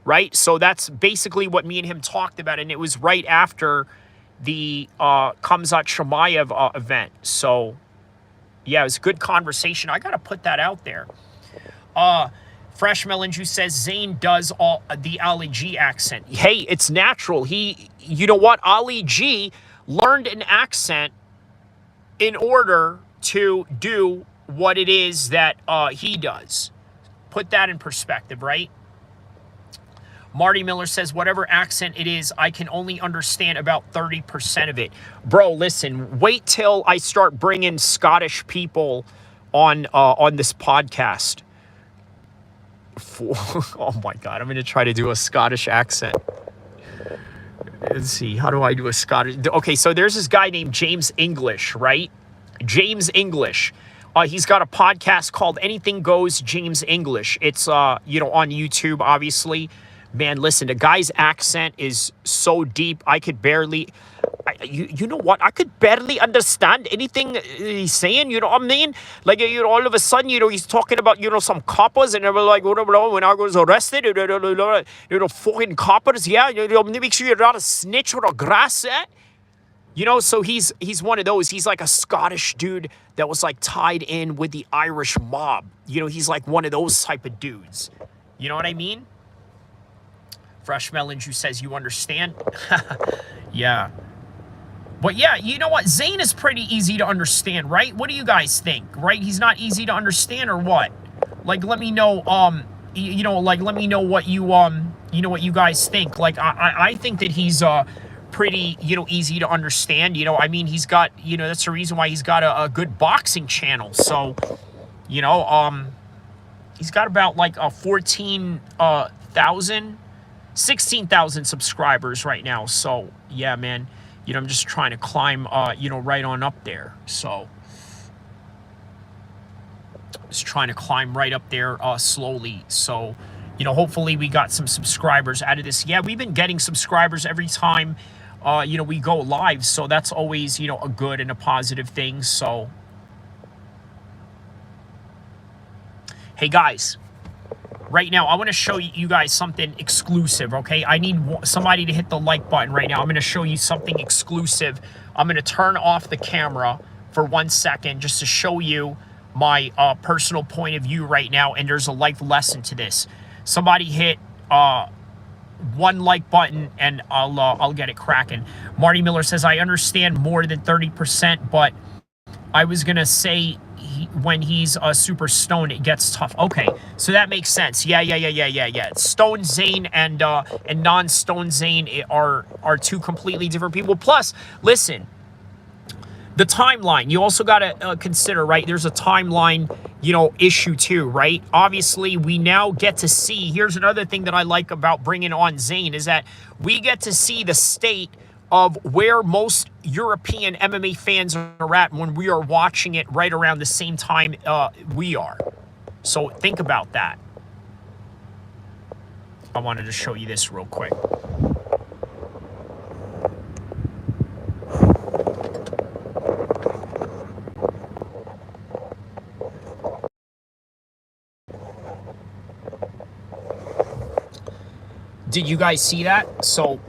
Right? So that's basically what me and him talked about. And it was right after the Khamzat Shamayev event. So, yeah, it was a good conversation. I got to put that out there. Fresh Melon Juice says Zayn does all the Ali G accent. Hey, it's natural. You know what? Ali G learned an accent in order to do what it is that he does. Put that in perspective, right? Marty Miller says, whatever accent it is, I can only understand about 30% of it. Bro, listen, wait till I start bringing Scottish people on this podcast. Oh my God, I'm going to try to do a Scottish accent. Let's see, how do I do a Scottish? Okay, so there's this guy named James English, right? James English. He's got a podcast called Anything Goes James English. It's, you know, on YouTube, obviously. Man, listen, the guy's accent is so deep, I could barely... You know what? I could barely understand anything he's saying. You know what I mean? Like, you know, all of a sudden, you know, he's talking about, you know, some coppers, and they were like, when I was arrested, you know, fucking coppers, yeah, you know, make sure you're not a snitch or a grasset. You know, so he's one of those. He's like a Scottish dude that was like tied in with the Irish mob. You know, he's like one of those type of dudes. You know what I mean? Fresh Melon Juice says, you understand? Yeah. But yeah, you know what? Zayn is pretty easy to understand, right? What do you guys think, right? He's not easy to understand or what? Like, let me know, you know, like, let me know what you know, what you guys think. Like, I think that he's, pretty, you know, easy to understand. You know, I mean, he's got, you know, that's the reason why he's got a good boxing channel. So, you know, he's got about like 16,000 subscribers right now. So, yeah, man. You know, I'm just trying to climb, you know, right on up there. So, just trying to climb right up there slowly. So, you know, hopefully we got some subscribers out of this. Yeah, we've been getting subscribers every time, you know, we go live. So that's always, you know, a good and a positive thing. So, hey, guys. Right now, I want to show you guys something exclusive, okay? I need somebody to hit the like button right now. I'm going to show you something exclusive. I'm going to turn off the camera for 1 second just to show you my personal point of view right now, and there's a life lesson to this. Somebody hit one like button, and I'll get it cracking. Marty Miller says, I understand more than 30%, but I was going to say... when he's super stoned, it gets tough. Okay, so that makes sense. Yeah. Stone Zayn and non-Stone Zayn are two completely different people. Plus, listen, the timeline. You also got to consider, right? There's a timeline, you know, issue too, right? Obviously, we now get to see. Here's another thing that I like about bringing on Zayn is that we get to see the state of where most European MMA fans are at when we are watching it right around the same time we are. So think about that. I wanted to show you this real quick. Did you guys see that? So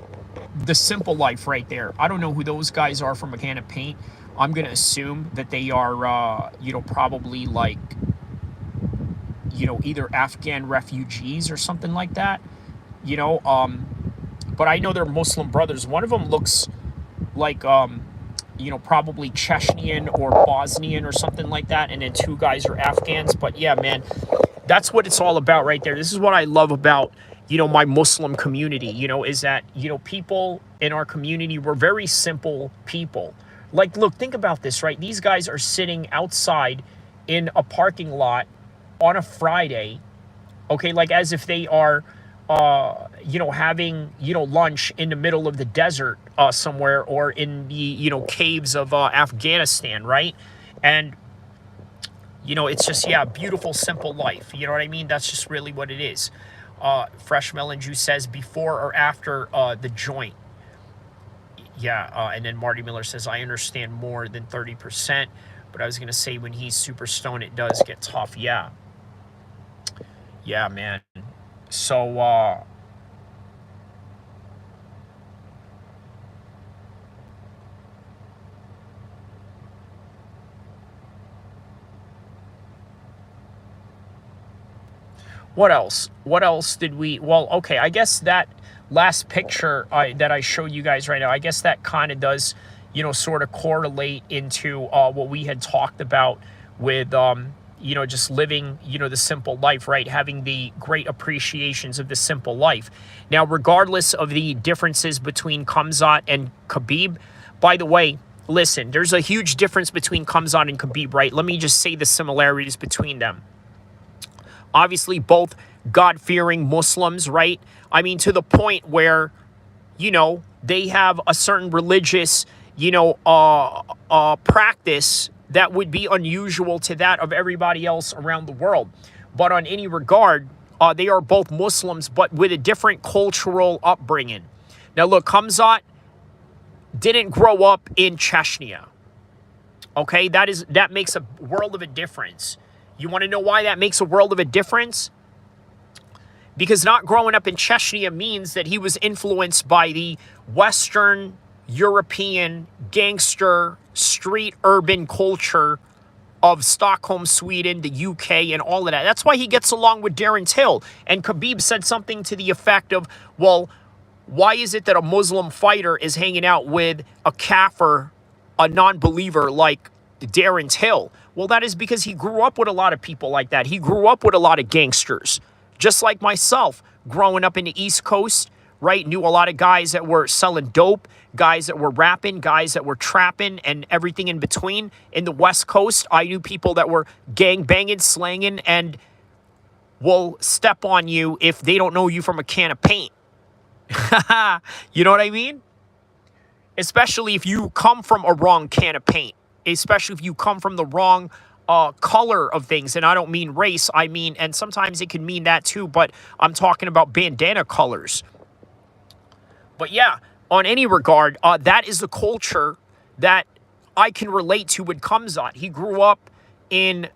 the Simple Life right there. I don't know who those guys are from a can of paint. I'm going to assume that they are, you know, probably like, you know, either Afghan refugees or something like that, you know. But I know they're Muslim brothers. One of them looks like, you know, probably Chechnyan or Bosnian or something like that. And then two guys are Afghans. But yeah, man, that's what it's all about right there. This is what I love about, you know, my Muslim community, you know, is that, you know, people in our community, we're very simple people. Like, look, think about this, right? These guys are sitting outside in a parking lot on a Friday, okay, like as if they are, you know, having, you know, lunch in the middle of the desert somewhere, or in the, you know, caves of Afghanistan, right? And, you know, it's just, yeah, beautiful, simple life. You know what I mean? That's just really what it is. Fresh Melon Juice says, before or after the joint. Yeah, and then Marty Miller says, I understand more than 30%, but I was going to say when he's super stoned, it does get tough. Yeah. Yeah, man. So, what else? What else did we... Well, okay, I guess that last picture that I showed you guys right now, I guess that kind of does, you know, sort of correlate into what we had talked about with, you know, just living, you know, the simple life, right? Having the great appreciations of the simple life. Now, regardless of the differences between Khamzat and Khabib, by the way, listen, there's a huge difference between Khamzat and Khabib, right? Let me just say the similarities between them. Obviously, both God-fearing Muslims, right? I mean, to the point where, you know, they have a certain religious, you know, practice that would be unusual to that of everybody else around the world. But on any regard, they are both Muslims, but with a different cultural upbringing. Now, look, Khamzat didn't grow up in Chechnya. Okay, that makes a world of a difference. You want to know why that makes a world of a difference? Because not growing up in Chechnya means that he was influenced by the Western European gangster street urban culture of Stockholm, Sweden, the UK, and all of that. That's why he gets along with Darren Till. And Khabib said something to the effect of, well, why is it that a Muslim fighter is hanging out with a kafir, a non-believer like Darren Till? Well, that is because he grew up with a lot of people like that. He grew up with a lot of gangsters. Just like myself, growing up in the East Coast, right? Knew a lot of guys that were selling dope, guys that were rapping, guys that were trapping, and everything in between. In the West Coast, I knew people that were gang banging, slanging, and will step on you if they don't know you from a can of paint. You know what I mean? Especially if you come from a wrong can of paint. Especially if you come from the wrong color of things. And I don't mean race. I mean, and sometimes it can mean that too, but I'm talking about bandana colors. But yeah, on any regard, that is the culture that I can relate to with Khamzat. He grew up in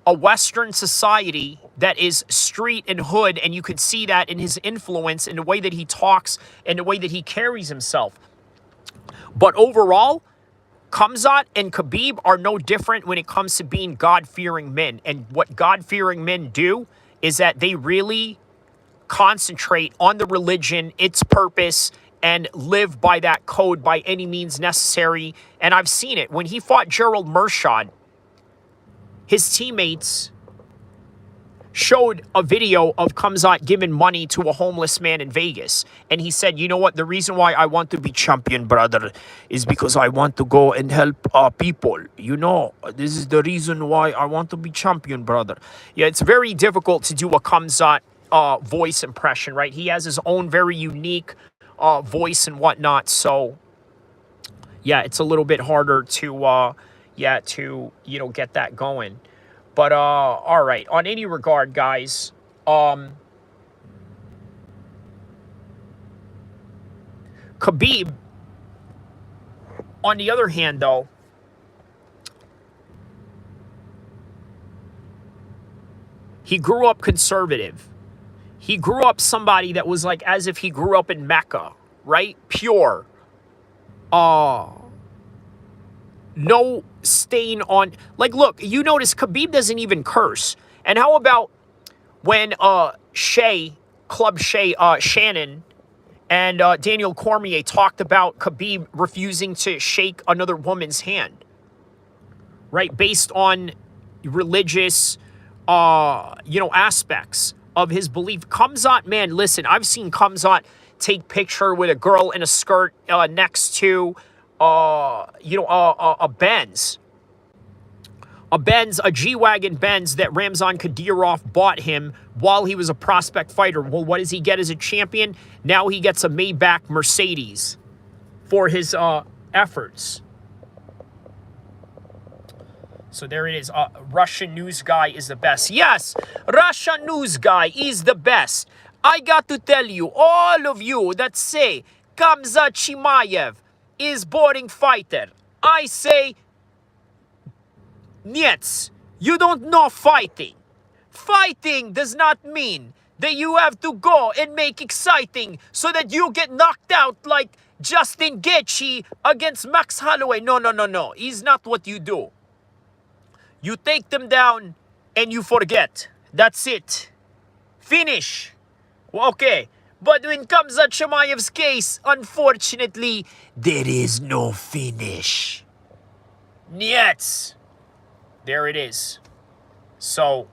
a Western society that is street and hood, and you could see that in his influence, in the way that he talks, and the way that he carries himself. But overall, Khamzat and Khabib are no different when it comes to being God-fearing men. And what God-fearing men do is that they really concentrate on the religion, its purpose, and live by that code by any means necessary. And I've seen it. When he fought Gerald Mershad, his teammates showed a video of Khamzat giving money to a homeless man in Vegas. And he said, you know what, the reason why I want to be champion, brother, is because I want to go and help people. You know, this is the reason why I want to be champion, brother. Yeah, it's very difficult to do a Khamzat voice impression, right? He has his own very unique voice and whatnot. So, yeah, it's a little bit harder to, you know, get that going. But, all right, on any regard, guys, Khabib, on the other hand, though, he grew up conservative. He grew up somebody that was like as if he grew up in Mecca, right? Pure. No stain on... Like, look, you notice Khabib doesn't even curse. And how about when Club Shannon and Daniel Cormier talked about Khabib refusing to shake another woman's hand, right? Based on religious, aspects of his belief. Khamzat, man, listen, I've seen Khamzat take picture with a girl in a skirt next to, a Benz. A G-Wagon Benz that Ramzan Kadyrov bought him while he was a prospect fighter. Well, what does he get as a champion? Now he gets a Maybach Mercedes for his efforts. So there it is. Russian news guy is the best. Yes, Russian news guy is the best. I got to tell you, all of you that say Khamzat Chimaev is boring fighter. I say, Niets, you don't know fighting. Fighting does not mean that you have to go and make exciting so that you get knocked out like Justin Gaethje against Max Holloway. No, no, no, no. It's not what you do. You take them down and you forget. That's it. Finish. Okay. But when Khamzat Chimaev's case, unfortunately, there is no finish. Niet. There it is. So,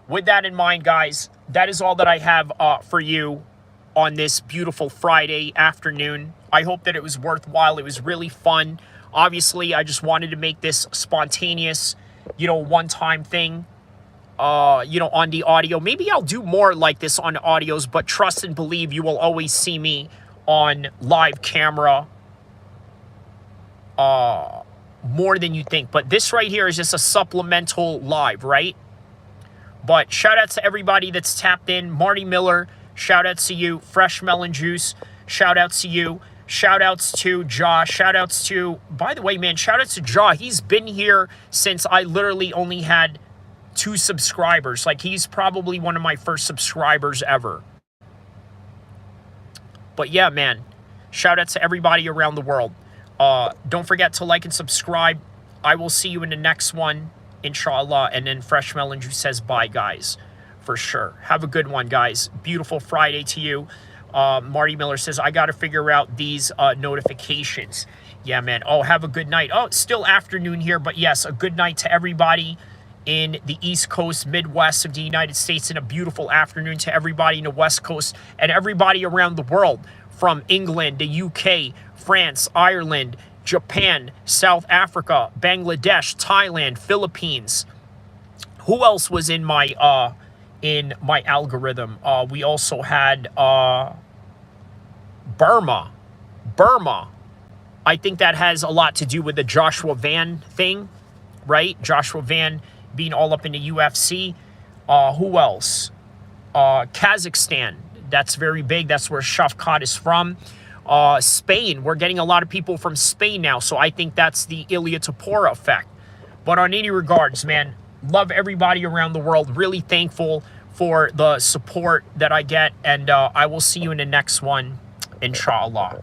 with that in mind, guys, that is all that I have for you on this beautiful Friday afternoon. I hope that it was worthwhile. It was really fun. Obviously, I just wanted to make this spontaneous, one-time thing, on the audio. Maybe I'll do more like this on audios, but trust and believe you will always see me on live camera more than you think. But this right here is just a supplemental live, right? But shout out to everybody that's tapped in. Marty Miller, shout outs to you. Fresh Melon Juice, shout outs to you. Shout outs to Josh. Shout outs to, by the way, man, shout outs to Josh. He's been here since I literally only had 2 subscribers. Like, he's probably one of my first subscribers ever. But yeah, man, shout outs to everybody around the world. Don't forget to like and subscribe. I will see you in the next one, inshallah. And then Fresh Melon Juice says bye, guys, for sure. Have a good one, guys. Beautiful Friday to you. Marty Miller says, I got to figure out these notifications. Yeah, man. Oh, have a good night. Oh, it's still afternoon here, but yes, a good night to everybody in the East Coast, Midwest of the United States, and a beautiful afternoon to everybody in the West Coast and everybody around the world, from England, the UK, France, Ireland, Japan, South Africa, Bangladesh, Thailand, Philippines. Who else was in my algorithm? We also had Burma. I think that has a lot to do with the Joshua Van thing, right? Joshua Van being all up in the UFC. Who else? Kazakhstan. That's very big. That's where Shafkat is from. Spain. We're getting a lot of people from Spain now, so I think that's the Ilya Tapora effect. But on any regards, man, love everybody around the world. Really thankful for the support that I get, and I will see you in the next one, inshallah.